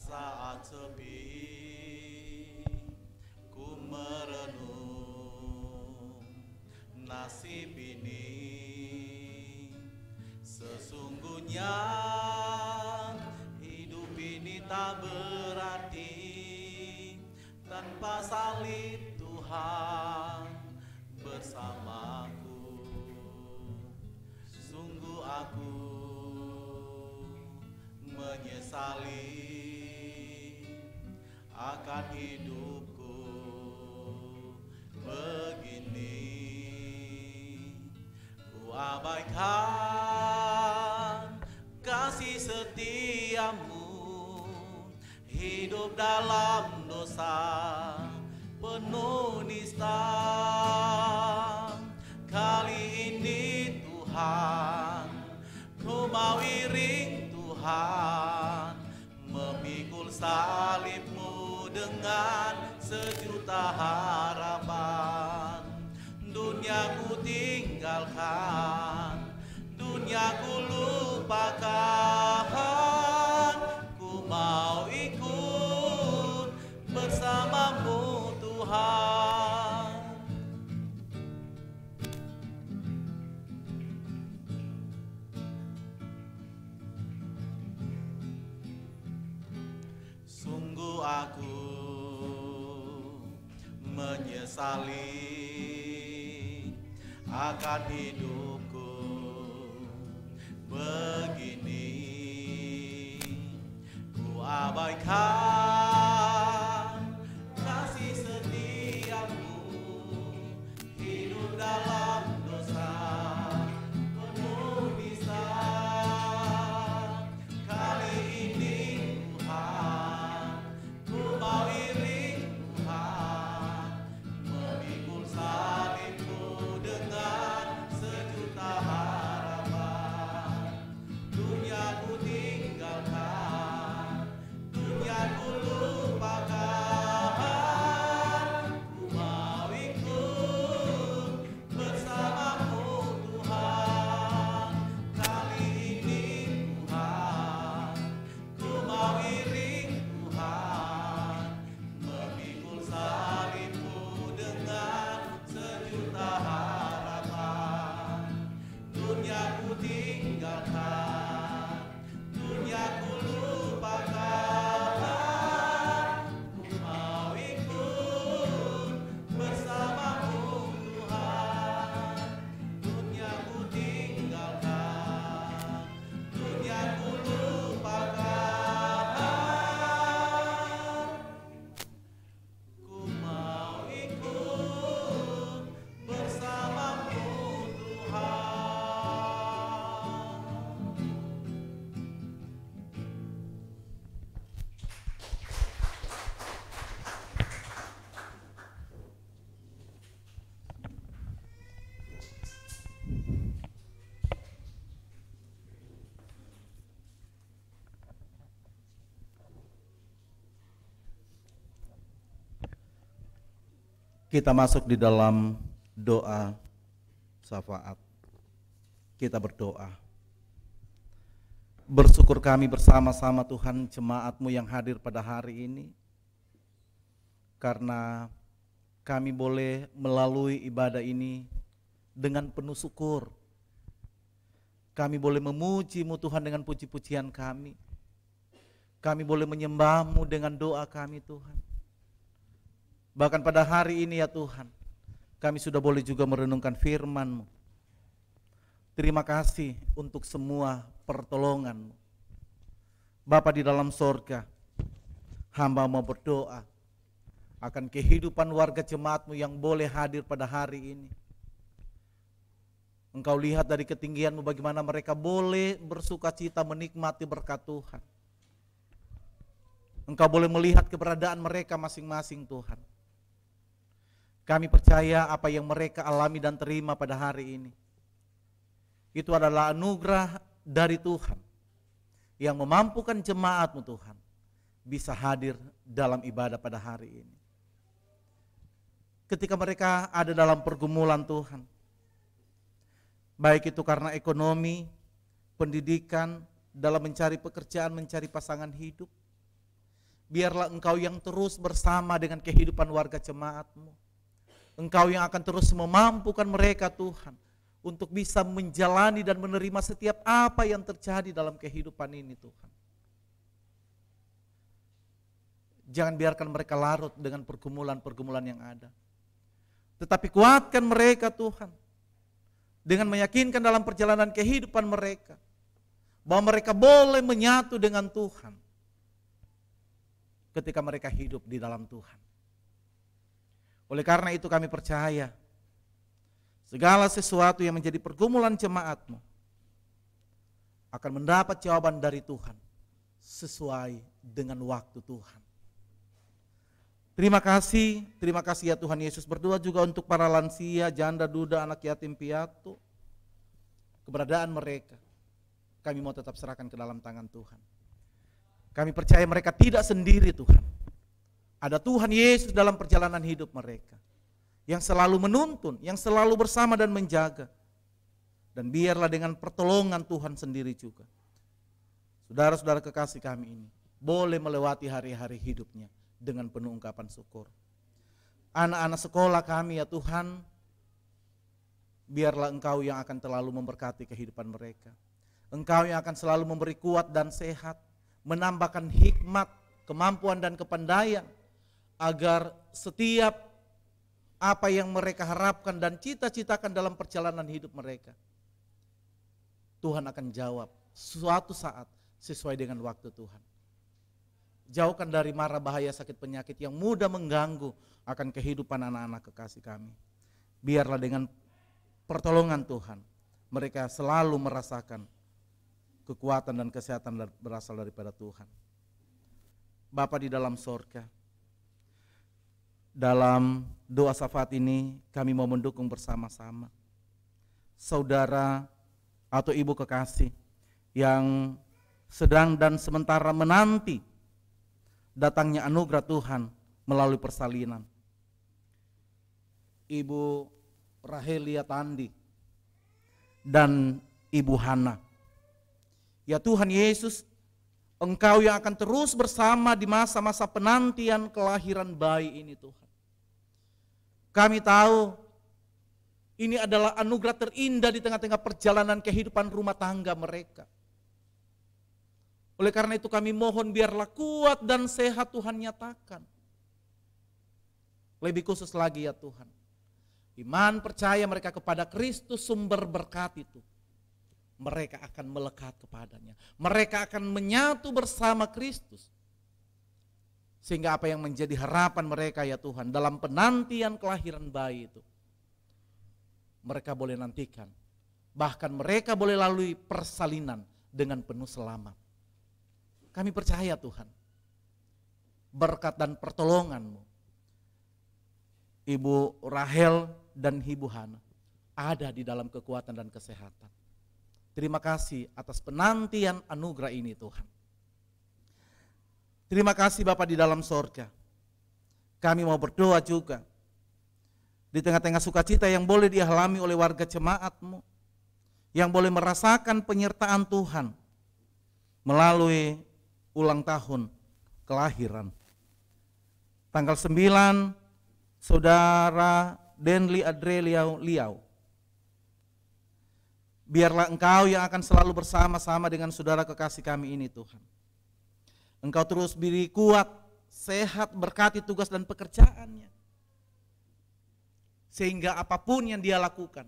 Saat sepi, ku merenung nasib ini. Sesungguhnya hidup ini tak berarti tanpa salib Tuhan bersamaku. Sungguh aku menyesali akan hidupku begini. Ku abaikan kasih setiamu, hidup dalam dosa penuh nista. Kali ini Tuhan, ku mau iring Tuhan, memikul salibmu dengan sejuta harapan. Dunia ku tinggalkan, dunia ku lupakan, ku mau ikut bersamamu Tuhan. Sungguh aku menyesali akan hidupku begini. Ku abaikan kasih setiamu, hidup dalam dosa penuh nista. Kali ini Tuhan, ku mau iring Tuhan, memikul salibmu dengan sejuta harapan. Dunia ku tinggalkan, dunia ku lupakan, ku mau ikut bersamamu Tuhan. Kali ini Tuhan, ku mau iring Tuhan, memikul salibmu dengan sejuta harapan. Dunia ku tinggalkan, dunia ku lupakan, ku mau ikut bersamamu Tuhan. Dunia ku tinggalkan, dunia ku lupakan, ku mau ikut bersamamu Tuhan. Kita masuk di dalam doa syafaat. Kita berdoa. Bersyukur kami bersama-sama Tuhan jemaat-Mu yang hadir pada hari ini, karena kami boleh melalui ibadah ini dengan penuh syukur. Kami boleh memuji-Mu Tuhan dengan puji-pujian kami. Kami boleh menyembah-Mu dengan doa kami Tuhan. Bahkan pada hari ini ya Tuhan, kami sudah boleh juga merenungkan firman-Mu. Terima kasih untuk semua pertolongan-Mu. Bapa di dalam sorga, hamba mau berdoa akan kehidupan warga jemaat-Mu yang boleh hadir pada hari ini. Engkau lihat dari ketinggian-Mu bagaimana mereka boleh bersuka cita menikmati berkat Tuhan. Engkau boleh melihat keberadaan mereka masing-masing Tuhan. Kami percaya apa yang mereka alami dan terima pada hari ini, itu adalah anugerah dari Tuhan yang memampukan jemaat-Mu Tuhan bisa hadir dalam ibadah pada hari ini. Ketika mereka ada dalam pergumulan Tuhan, baik itu karena ekonomi, pendidikan, dalam mencari pekerjaan, mencari pasangan hidup, biarlah Engkau yang terus bersama dengan kehidupan warga jemaat-Mu. Engkau yang akan terus memampukan mereka Tuhan untuk bisa menjalani dan menerima setiap apa yang terjadi dalam kehidupan ini Tuhan. Jangan biarkan mereka larut dengan pergumulan-pergumulan yang ada. Tetapi kuatkan mereka Tuhan dengan meyakinkan dalam perjalanan kehidupan mereka bahwa mereka boleh menyatu dengan Tuhan ketika mereka hidup di dalam Tuhan. Oleh karena itu kami percaya segala sesuatu yang menjadi pergumulan jemaat-Mu akan mendapat jawaban dari Tuhan sesuai dengan waktu Tuhan. Terima kasih ya Tuhan Yesus. Berdoa juga untuk para lansia, janda, duda, anak yatim piatu. Keberadaan mereka kami mau tetap serahkan ke dalam tangan Tuhan. Kami percaya mereka tidak sendiri Tuhan. Ada Tuhan Yesus dalam perjalanan hidup mereka yang selalu menuntun, yang selalu bersama dan menjaga. Dan biarlah dengan pertolongan Tuhan sendiri juga, saudara-saudara kekasih kami ini boleh melewati hari-hari hidupnya dengan penuh ungkapan syukur. Anak-anak sekolah kami ya Tuhan, biarlah Engkau yang akan selalu memberkati kehidupan mereka. Engkau yang akan selalu memberi kuat dan sehat, menambahkan hikmat, kemampuan dan kepandaian, agar setiap apa yang mereka harapkan dan cita-citakan dalam perjalanan hidup mereka, Tuhan akan jawab suatu saat sesuai dengan waktu Tuhan. Jauhkan dari mara bahaya sakit penyakit yang mudah mengganggu akan kehidupan anak-anak kekasih kami. Biarlah dengan pertolongan Tuhan mereka selalu merasakan kekuatan dan kesehatan berasal daripada Tuhan. Bapa di dalam sorga, dalam doa syafaat ini kami mau mendukung bersama-sama saudara atau ibu kekasih yang sedang dan sementara menanti datangnya anugerah Tuhan melalui persalinan. Ibu Rahelia Tandi dan Ibu Hana. Ya Tuhan Yesus, Engkau yang akan terus bersama di masa-masa penantian kelahiran bayi ini Tuhan. Kami tahu ini adalah anugerah terindah di tengah-tengah perjalanan kehidupan rumah tangga mereka. Oleh karena itu kami mohon biarlah kuat dan sehat Tuhan nyatakan. Lebih khusus lagi ya Tuhan, iman percaya mereka kepada Kristus sumber berkat itu, mereka akan melekat kepadanya. Mereka akan menyatu bersama Kristus. Sehingga apa yang menjadi harapan mereka ya Tuhan dalam penantian kelahiran bayi itu, mereka boleh nantikan. Bahkan mereka boleh lalui persalinan dengan penuh selamat. Kami percaya Tuhan, berkat dan pertolongan-Mu, Ibu Rahel dan Ibu Hana ada di dalam kekuatan dan kesehatan. Terima kasih atas penantian anugerah ini Tuhan. Terima kasih Bapa di dalam sorga. Kami mau berdoa juga di tengah-tengah sukacita yang boleh dialami oleh warga jemaat-Mu, yang boleh merasakan penyertaan Tuhan melalui ulang tahun kelahiran. Tanggal 9, Saudara Denli Adre Liau Biarlah Engkau yang akan selalu bersama-sama dengan saudara kekasih kami ini Tuhan. Engkau terus beri kuat, sehat, berkati tugas dan pekerjaannya. Sehingga apapun yang dia lakukan,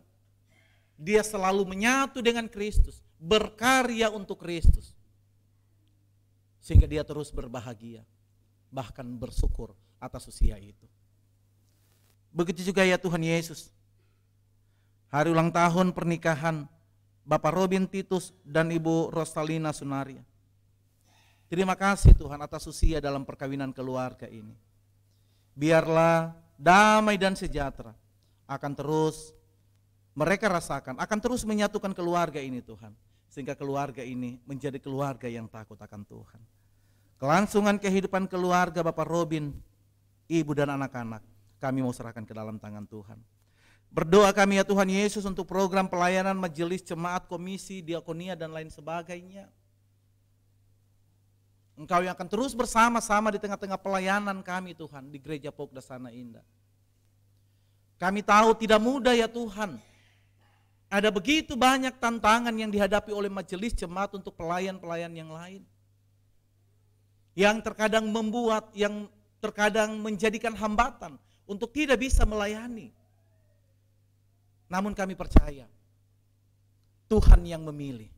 dia selalu menyatu dengan Kristus, berkarya untuk Kristus. Sehingga dia terus berbahagia, bahkan bersyukur atas usia itu. Begitu juga ya Tuhan Yesus, hari ulang tahun pernikahan Bapak Robin Titus dan Ibu Rosalina Sunaria. Terima kasih Tuhan atas usia dalam perkawinan keluarga ini. Biarlah damai dan sejahtera akan terus mereka rasakan, akan terus menyatukan keluarga ini Tuhan. Sehingga keluarga ini menjadi keluarga yang takut akan Tuhan. Kelangsungan kehidupan keluarga Bapak Robin, ibu dan anak-anak, kami mau serahkan ke dalam tangan Tuhan. Berdoa kami ya Tuhan Yesus untuk program pelayanan majelis, jemaat, komisi, diakonia dan lain sebagainya. Engkau yang akan terus bersama-sama di tengah-tengah pelayanan kami Tuhan di Gereja Pokdasana Indah. Kami tahu tidak mudah ya Tuhan. Ada begitu banyak tantangan yang dihadapi oleh majelis jemaat untuk pelayan-pelayan yang lain. Yang terkadang membuat, yang terkadang menjadikan hambatan untuk tidak bisa melayani. Namun kami percaya, Tuhan yang memilih,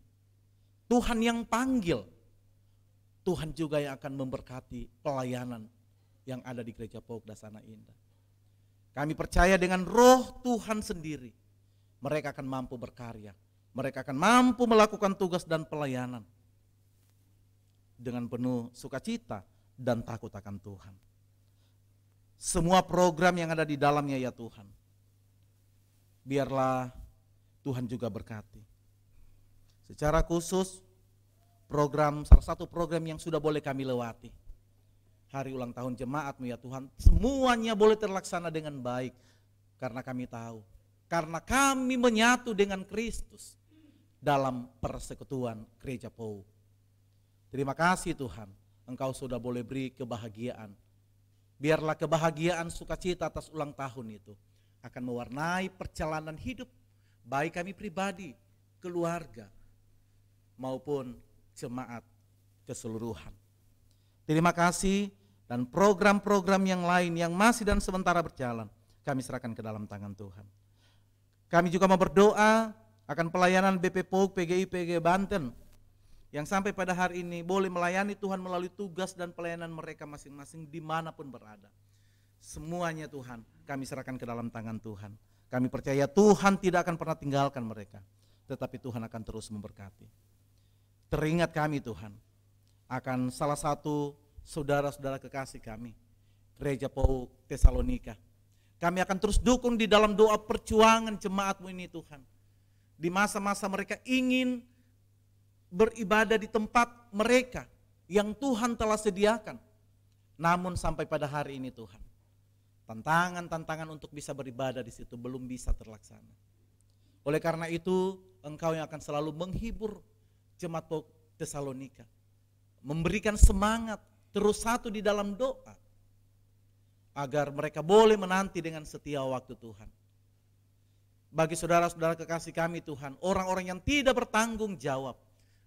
Tuhan yang panggil, Tuhan juga yang akan memberkati pelayanan yang ada di Gereja Pokdasana Indah. Kami percaya dengan Roh Tuhan sendiri, mereka akan mampu berkarya, mereka akan mampu melakukan tugas dan pelayanan dengan penuh sukacita dan takut akan Tuhan. Semua program yang ada di dalamnya ya Tuhan, biarlah Tuhan juga berkati. Secara khusus salah satu program yang sudah boleh kami lewati, hari ulang tahun jemaat-Mu ya Tuhan, semuanya boleh terlaksana dengan baik. Karena kami tahu, karena kami menyatu dengan Kristus dalam persekutuan Gereja POU. Terima kasih Tuhan, Engkau sudah boleh beri kebahagiaan. Biarlah kebahagiaan sukacita atas ulang tahun itu akan mewarnai perjalanan hidup baik kami pribadi, keluarga, maupun jemaat keseluruhan. Terima kasih, dan program-program yang lain yang masih dan sementara berjalan kami serahkan ke dalam tangan Tuhan. Kami juga mau berdoa akan pelayanan BP POUK PGI PG Banten yang sampai pada hari ini boleh melayani Tuhan melalui tugas dan pelayanan mereka masing-masing dimanapun berada. Semuanya Tuhan kami serahkan ke dalam tangan Tuhan. Kami percaya Tuhan tidak akan pernah tinggalkan mereka, tetapi Tuhan akan terus memberkati. Teringat kami Tuhan akan salah satu saudara-saudara kekasih kami, Gereja POUK Tesalonika. Kami akan terus dukung di dalam doa perjuangan jemaat-Mu ini Tuhan. Di masa-masa mereka ingin beribadah di tempat mereka yang Tuhan telah sediakan. Namun sampai pada hari ini Tuhan, tantangan-tantangan untuk bisa beribadah di situ belum bisa terlaksana. Oleh karena itu, Engkau yang akan selalu menghibur jemaat POUK Tesalonika, memberikan semangat terus satu di dalam doa, agar mereka boleh menanti dengan setia waktu Tuhan. Bagi saudara-saudara kekasih kami Tuhan, orang-orang yang tidak bertanggung jawab,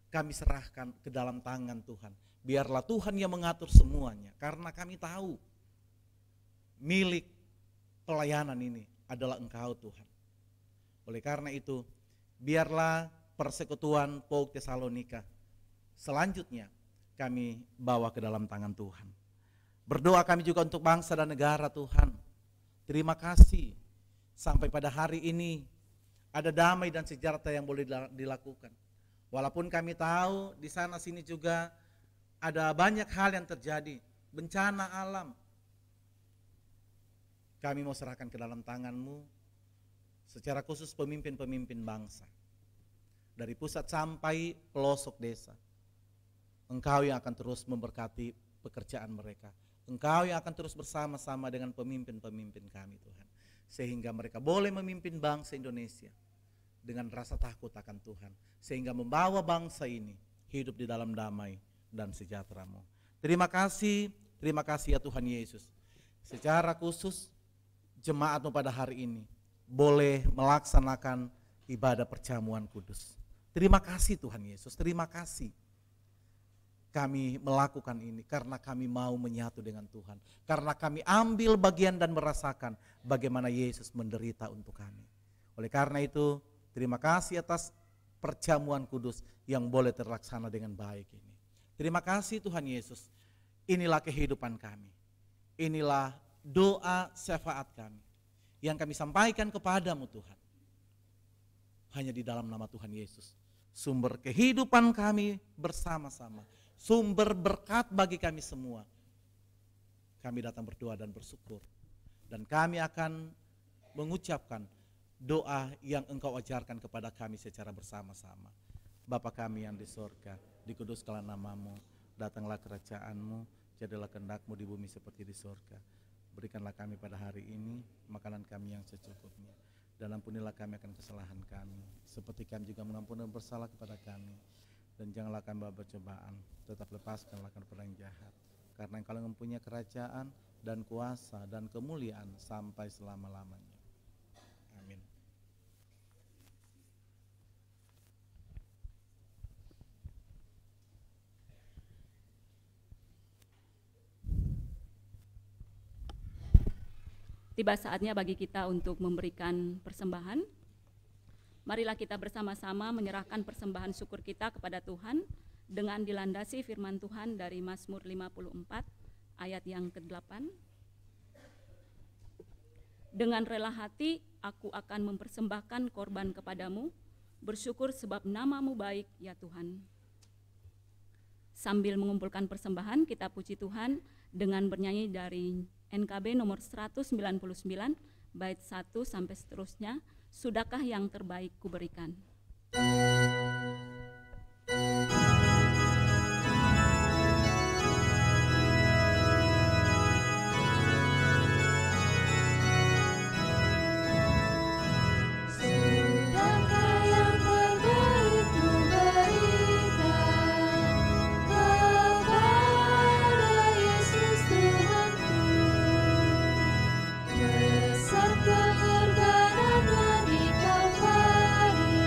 kami serahkan ke dalam tangan Tuhan. Biarlah Tuhan yang mengatur semuanya, karena kami tahu milik pelayanan ini adalah Engkau Tuhan. Oleh karena itu, biarlah persekutuan POUK Tesalonika selanjutnya kami bawa ke dalam tangan Tuhan. Berdoa kami juga untuk bangsa dan negara Tuhan. Terima kasih sampai pada hari ini ada damai dan sejahtera yang boleh dilakukan. Walaupun kami tahu di sana sini juga ada banyak hal yang terjadi, bencana alam. Kami mau serahkan ke dalam tangan-Mu secara khusus pemimpin-pemimpin bangsa. Dari pusat sampai pelosok desa. Engkau yang akan terus memberkati pekerjaan mereka. Engkau yang akan terus bersama-sama dengan pemimpin-pemimpin kami Tuhan. Sehingga mereka boleh memimpin bangsa Indonesia dengan rasa takut akan Tuhan. Sehingga membawa bangsa ini hidup di dalam damai dan sejahtera-Mu. Terima kasih ya Tuhan Yesus. Secara khusus jemaat-Mu pada hari ini boleh melaksanakan ibadah perjamuan kudus. Terima kasih Tuhan Yesus, terima kasih. Kami melakukan ini karena kami mau menyatu dengan Tuhan. Karena kami ambil bagian dan merasakan bagaimana Yesus menderita untuk kami. Oleh karena itu, terima kasih atas perjamuan kudus yang boleh terlaksana dengan baik ini. Terima kasih Tuhan Yesus. Inilah kehidupan kami. Inilah doa syafaat kami yang kami sampaikan kepadamu Tuhan. Hanya di dalam nama Tuhan Yesus, sumber kehidupan kami bersama-sama, sumber berkat bagi kami semua. Kami datang berdoa dan bersyukur. Dan kami akan mengucapkan doa yang Engkau ajarkan kepada kami secara bersama-sama. Bapa kami yang di sorga, dikuduskanlah namamu, datanglah kerajaan-Mu, jadilah kehendak-Mu di bumi seperti di sorga. Berikanlah kami pada hari ini makanan kami yang secukupnya. Dan ampunilah kami akan kesalahan kami, seperti kami juga mengampuni yang bersalah kepada kami. Dan janganlah kami bawa percobaan, tetap lepaskanlah kami dari yang jahat. Karena Engkau yang mempunyai kerajaan dan kuasa dan kemuliaan sampai selama-lamanya. Amin. Tiba saatnya bagi kita untuk memberikan persembahan. Marilah kita bersama-sama menyerahkan persembahan syukur kita kepada Tuhan dengan dilandasi firman Tuhan dari Mazmur 54 ayat yang ke-8. Dengan rela hati aku akan mempersembahkan korban kepadamu, bersyukur sebab namamu baik ya Tuhan. Sambil mengumpulkan persembahan, kita puji Tuhan dengan bernyanyi dari NKB nomor 199 bait 1 sampai seterusnya. Sudahkah yang terbaik kuberikan? Besar pengorbananmu di Kalvari,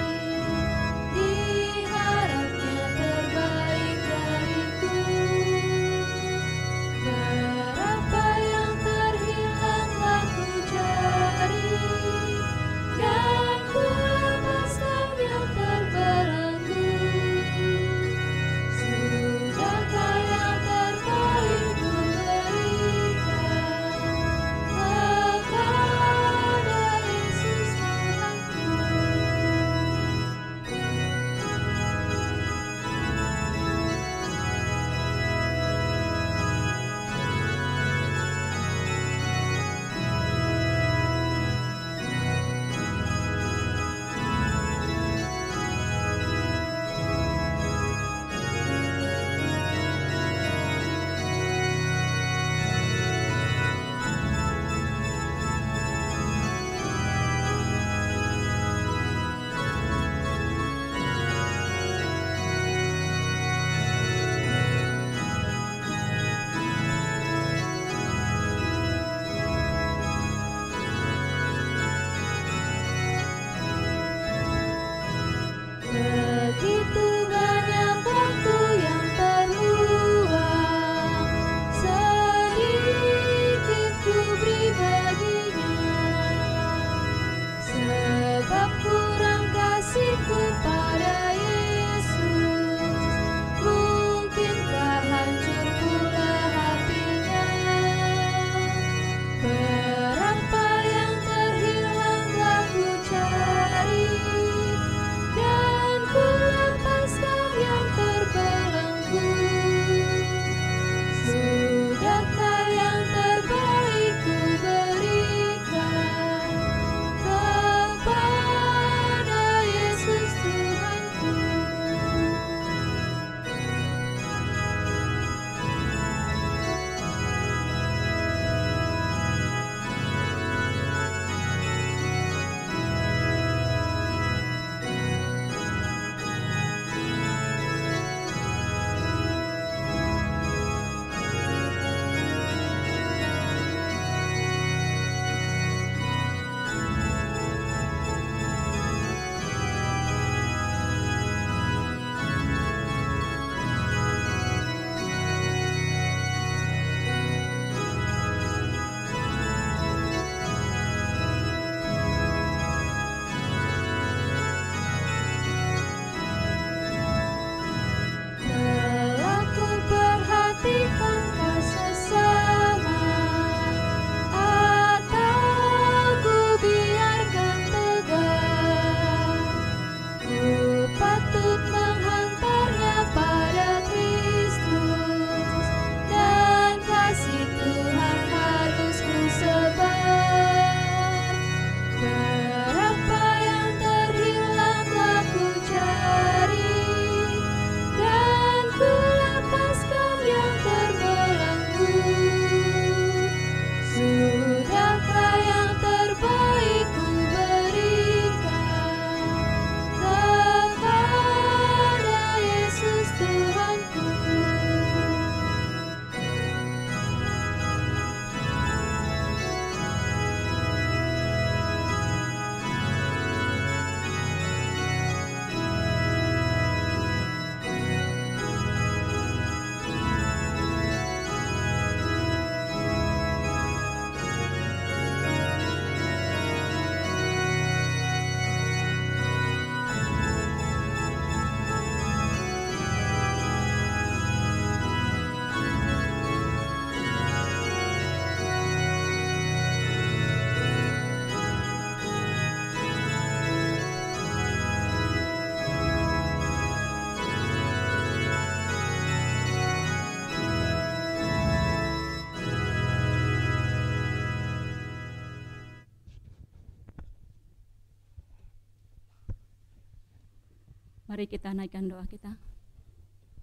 Mari kita naikkan doa kita.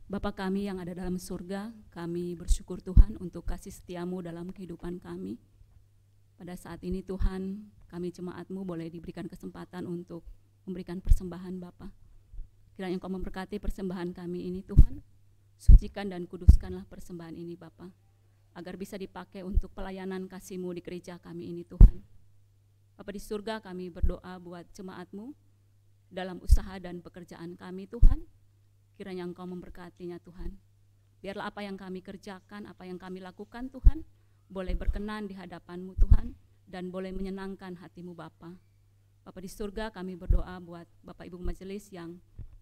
Bapa kami yang ada dalam surga, kami bersyukur Tuhan untuk kasih setiamu dalam kehidupan kami. Pada saat ini Tuhan, kami jemaat-Mu boleh diberikan kesempatan untuk memberikan persembahan Bapa. Kiranya Engkau memberkati persembahan kami ini Tuhan. Sucikan dan kuduskanlah persembahan ini Bapa, agar bisa dipakai untuk pelayanan kasih-Mu di gereja kami ini Tuhan. Bapa di surga, kami berdoa buat jemaat-Mu dalam usaha dan pekerjaan kami Tuhan. Kiranya Engkau memberkatinya Tuhan. Biarlah apa yang kami kerjakan, apa yang kami lakukan Tuhan, boleh berkenan di hadapan-Mu Tuhan, dan boleh menyenangkan hati-Mu Bapa. Bapa di surga, kami berdoa buat Bapak Ibu majelis yang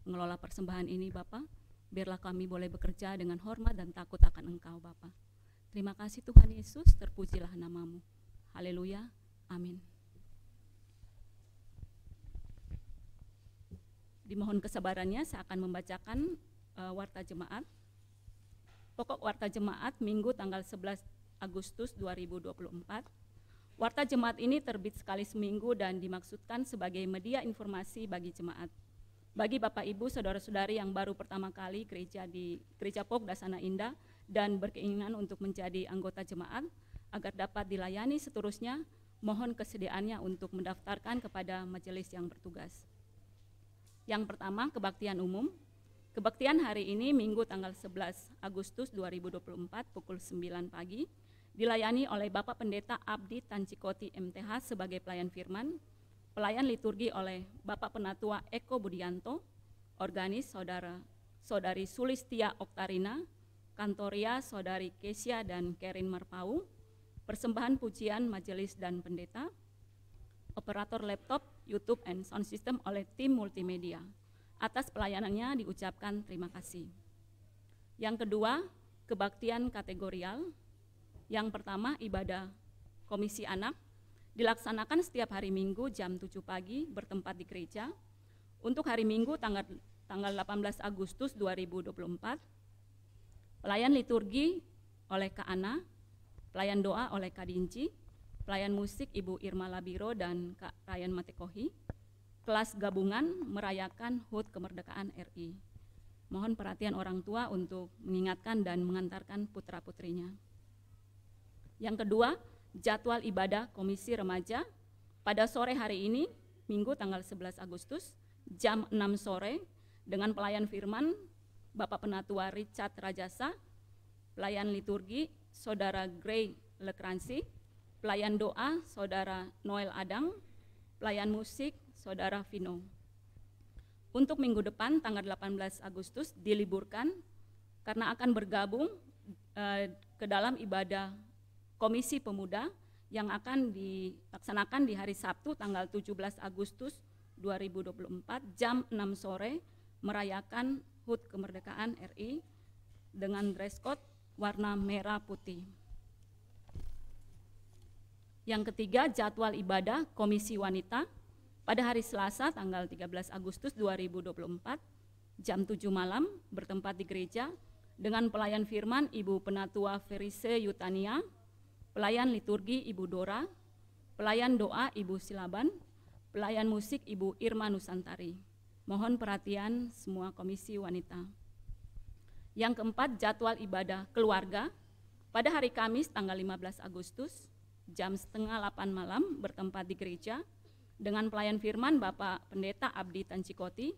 mengelola persembahan ini Bapa. Biarlah kami boleh bekerja dengan hormat dan takut akan Engkau Bapa. Terima kasih Tuhan Yesus, terpujilah nama-Mu. Haleluya, amin. Dimohon kesabarannya, saya akan membacakan warta jemaat. Pokok warta jemaat Minggu tanggal 11 Agustus 2024. Warta jemaat ini terbit sekali seminggu dan dimaksudkan sebagai media informasi bagi jemaat. Bagi Bapak Ibu, saudara-saudari yang baru pertama kali gereja di Gereja POK Dasana Indah dan berkeinginan untuk menjadi anggota jemaat agar dapat dilayani seterusnya, mohon kesediaannya untuk mendaftarkan kepada majelis yang bertugas. Yang pertama, kebaktian umum. Kebaktian hari ini Minggu tanggal 11 Agustus 2024 pukul 9 pagi dilayani oleh Bapak Pendeta Abdi Tancikoti MTH sebagai pelayan firman, pelayan liturgi oleh Bapak Penatua Eko Budianto, organis Saudari Sulistia Oktarina, kantoria Saudari Kesia dan Kerin Marpau, persembahan pujian majelis dan pendeta, operator laptop, YouTube and sound system oleh tim multimedia. Atas pelayanannya diucapkan terima kasih. Yang kedua, kebaktian kategorial. Yang pertama, ibadah komisi anak dilaksanakan setiap hari Minggu jam 7 pagi bertempat di gereja. Untuk hari Minggu tanggal 18 Agustus 2024, pelayan liturgi oleh Kak Ana, pelayan doa oleh Kak Dinci, pelayan musik Ibu Irma Labiro dan Kak Ryan Matekohi, kelas gabungan merayakan HUT Kemerdekaan RI. Mohon perhatian orang tua untuk mengingatkan dan mengantarkan putra-putrinya. Yang kedua, jadwal ibadah Komisi Remaja pada sore hari ini, Minggu tanggal 11 Agustus, jam 6 sore, dengan pelayan firman Bapak Penatua Richard Rajasa, pelayan liturgi Saudara Gray Lekransi, pelayan doa Saudara Noel Adang, pelayan musik Saudara Vino. Untuk minggu depan tanggal 18 Agustus diliburkan karena akan bergabung ke dalam ibadah Komisi Pemuda yang akan dilaksanakan di hari Sabtu tanggal 17 Agustus 2024 jam 6 sore merayakan HUT Kemerdekaan RI dengan dress code warna merah putih. Yang ketiga, jadwal ibadah Komisi Wanita pada hari Selasa tanggal 13 Agustus 2024 jam 7 malam bertempat di gereja dengan pelayan firman Ibu Penatua Ferise Yutania, pelayan liturgi Ibu Dora, pelayan doa Ibu Silaban, pelayan musik Ibu Irma Nusantari. Mohon perhatian semua komisi wanita. Yang keempat, jadwal ibadah keluarga pada hari Kamis tanggal 15 Agustus jam 7:30 malam bertempat di gereja dengan pelayan firman Bapak Pendeta Abdi Tancikoti,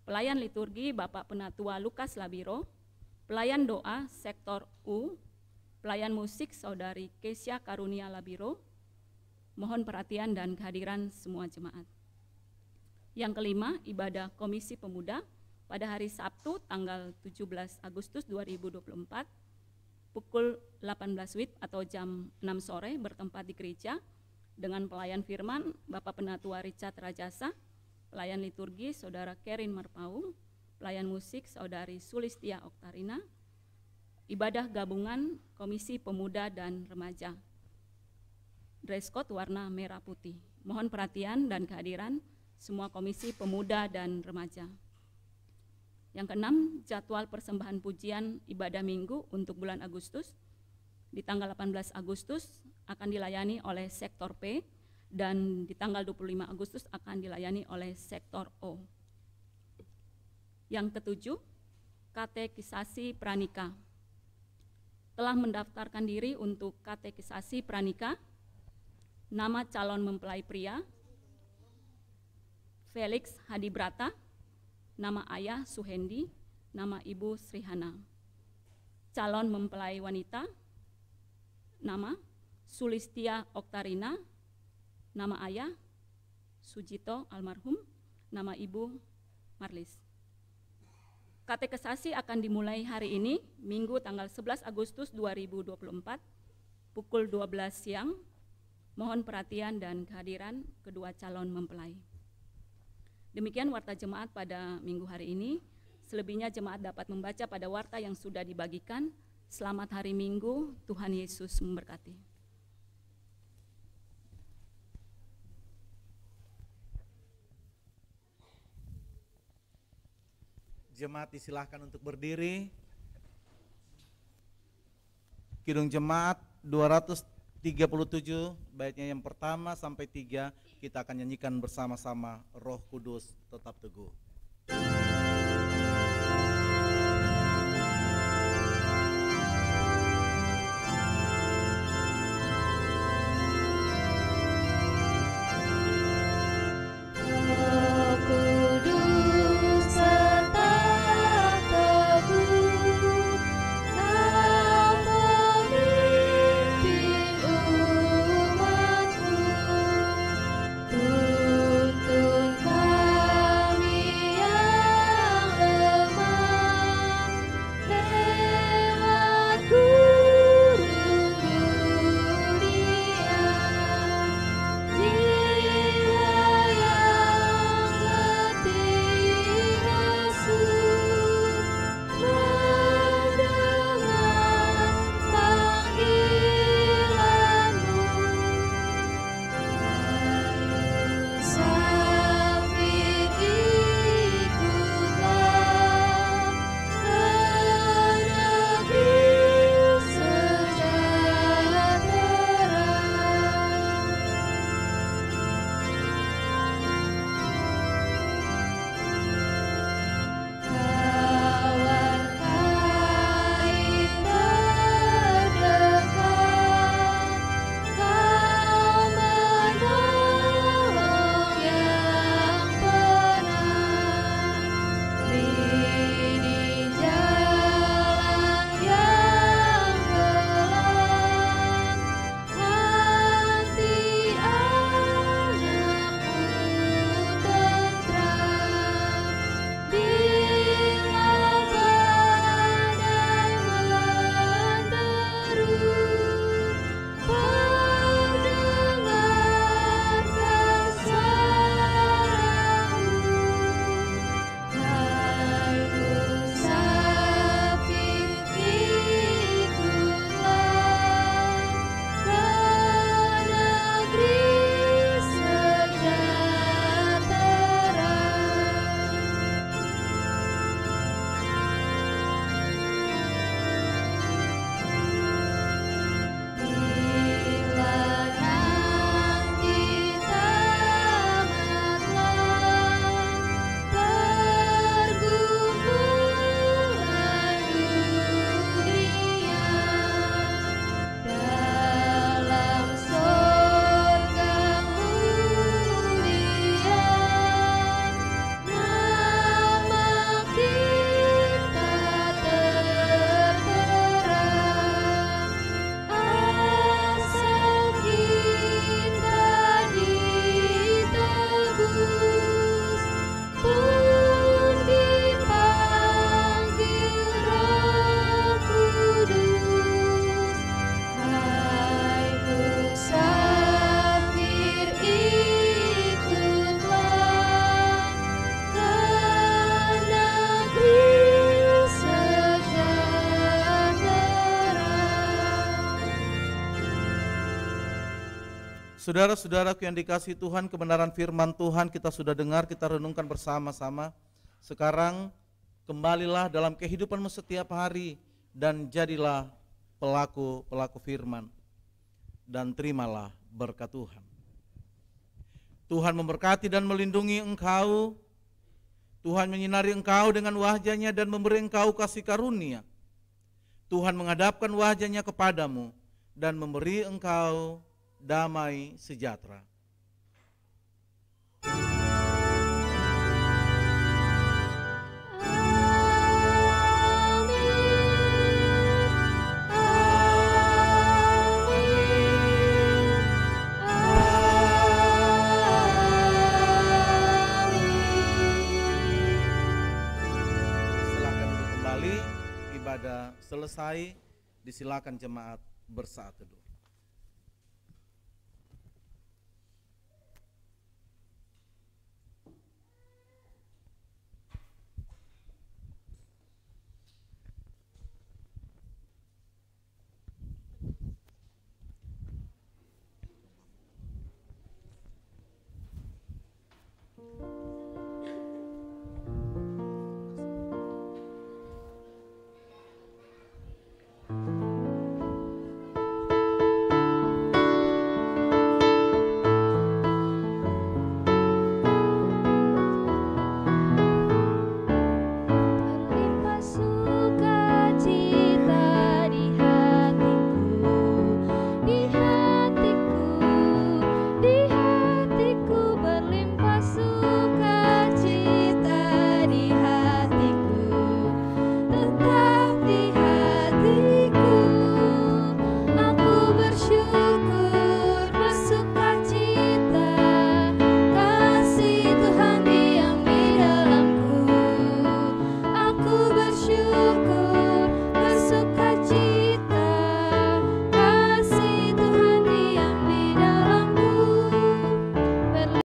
pelayan liturgi Bapak Penatua Lukas Labiro, pelayan doa sektor U, pelayan musik Saudari Kesia Karunia Labiro. Mohon perhatian dan kehadiran semua jemaat. Yang kelima, ibadah Komisi Pemuda pada hari Sabtu tanggal 17 Agustus 2024 pukul 18 WIB atau jam 6 sore bertempat di gereja dengan pelayan firman Bapak Penatua Richard Rajasa, pelayan liturgi Saudara Kerin Marpau, pelayan musik Saudari Sulistia Oktarina, ibadah gabungan Komisi Pemuda dan Remaja, dress code warna merah putih. Mohon perhatian dan kehadiran semua Komisi Pemuda dan Remaja. Yang keenam, jadwal persembahan pujian ibadah minggu untuk bulan Agustus. Di tanggal 18 Agustus akan dilayani oleh sektor P dan di tanggal 25 Agustus akan dilayani oleh sektor O. Yang ketujuh, katekisasi pranikah. Telah mendaftarkan diri untuk katekisasi pranikah, nama calon mempelai pria, Felix Hadibrata, nama ayah Suhendi, nama ibu Srihana. Calon mempelai wanita, nama Sulistia Oktarina, nama ayah Sujito almarhum, nama ibu Marlis. Katekisasi akan dimulai hari ini, Minggu tanggal 11 Agustus 2024, pukul 12 siang. Mohon perhatian dan kehadiran kedua calon mempelai. Demikian warta jemaat pada minggu hari ini. Selebihnya jemaat dapat membaca pada warta yang sudah dibagikan. Selamat hari Minggu, Tuhan Yesus memberkati. Jemaat disilahkan untuk berdiri. Kidung Jemaat 237, baitnya yang pertama sampai 3, kita akan nyanyikan bersama-sama, Roh Kudus tetap teguh. Saudara-saudaraku yang dikasihi Tuhan, kebenaran firman Tuhan kita sudah dengar, kita renungkan bersama-sama. Sekarang kembalilah dalam kehidupanmu setiap hari dan jadilah pelaku firman dan terimalah berkat Tuhan. Tuhan memberkati dan melindungi engkau. Tuhan menyinari engkau dengan wajah-Nya dan memberi engkau kasih karunia. Tuhan menghadapkan wajah-Nya kepadamu dan memberi engkau damai sejahtera. Ibadah selesai, disilakan jemaat bersaat teduh.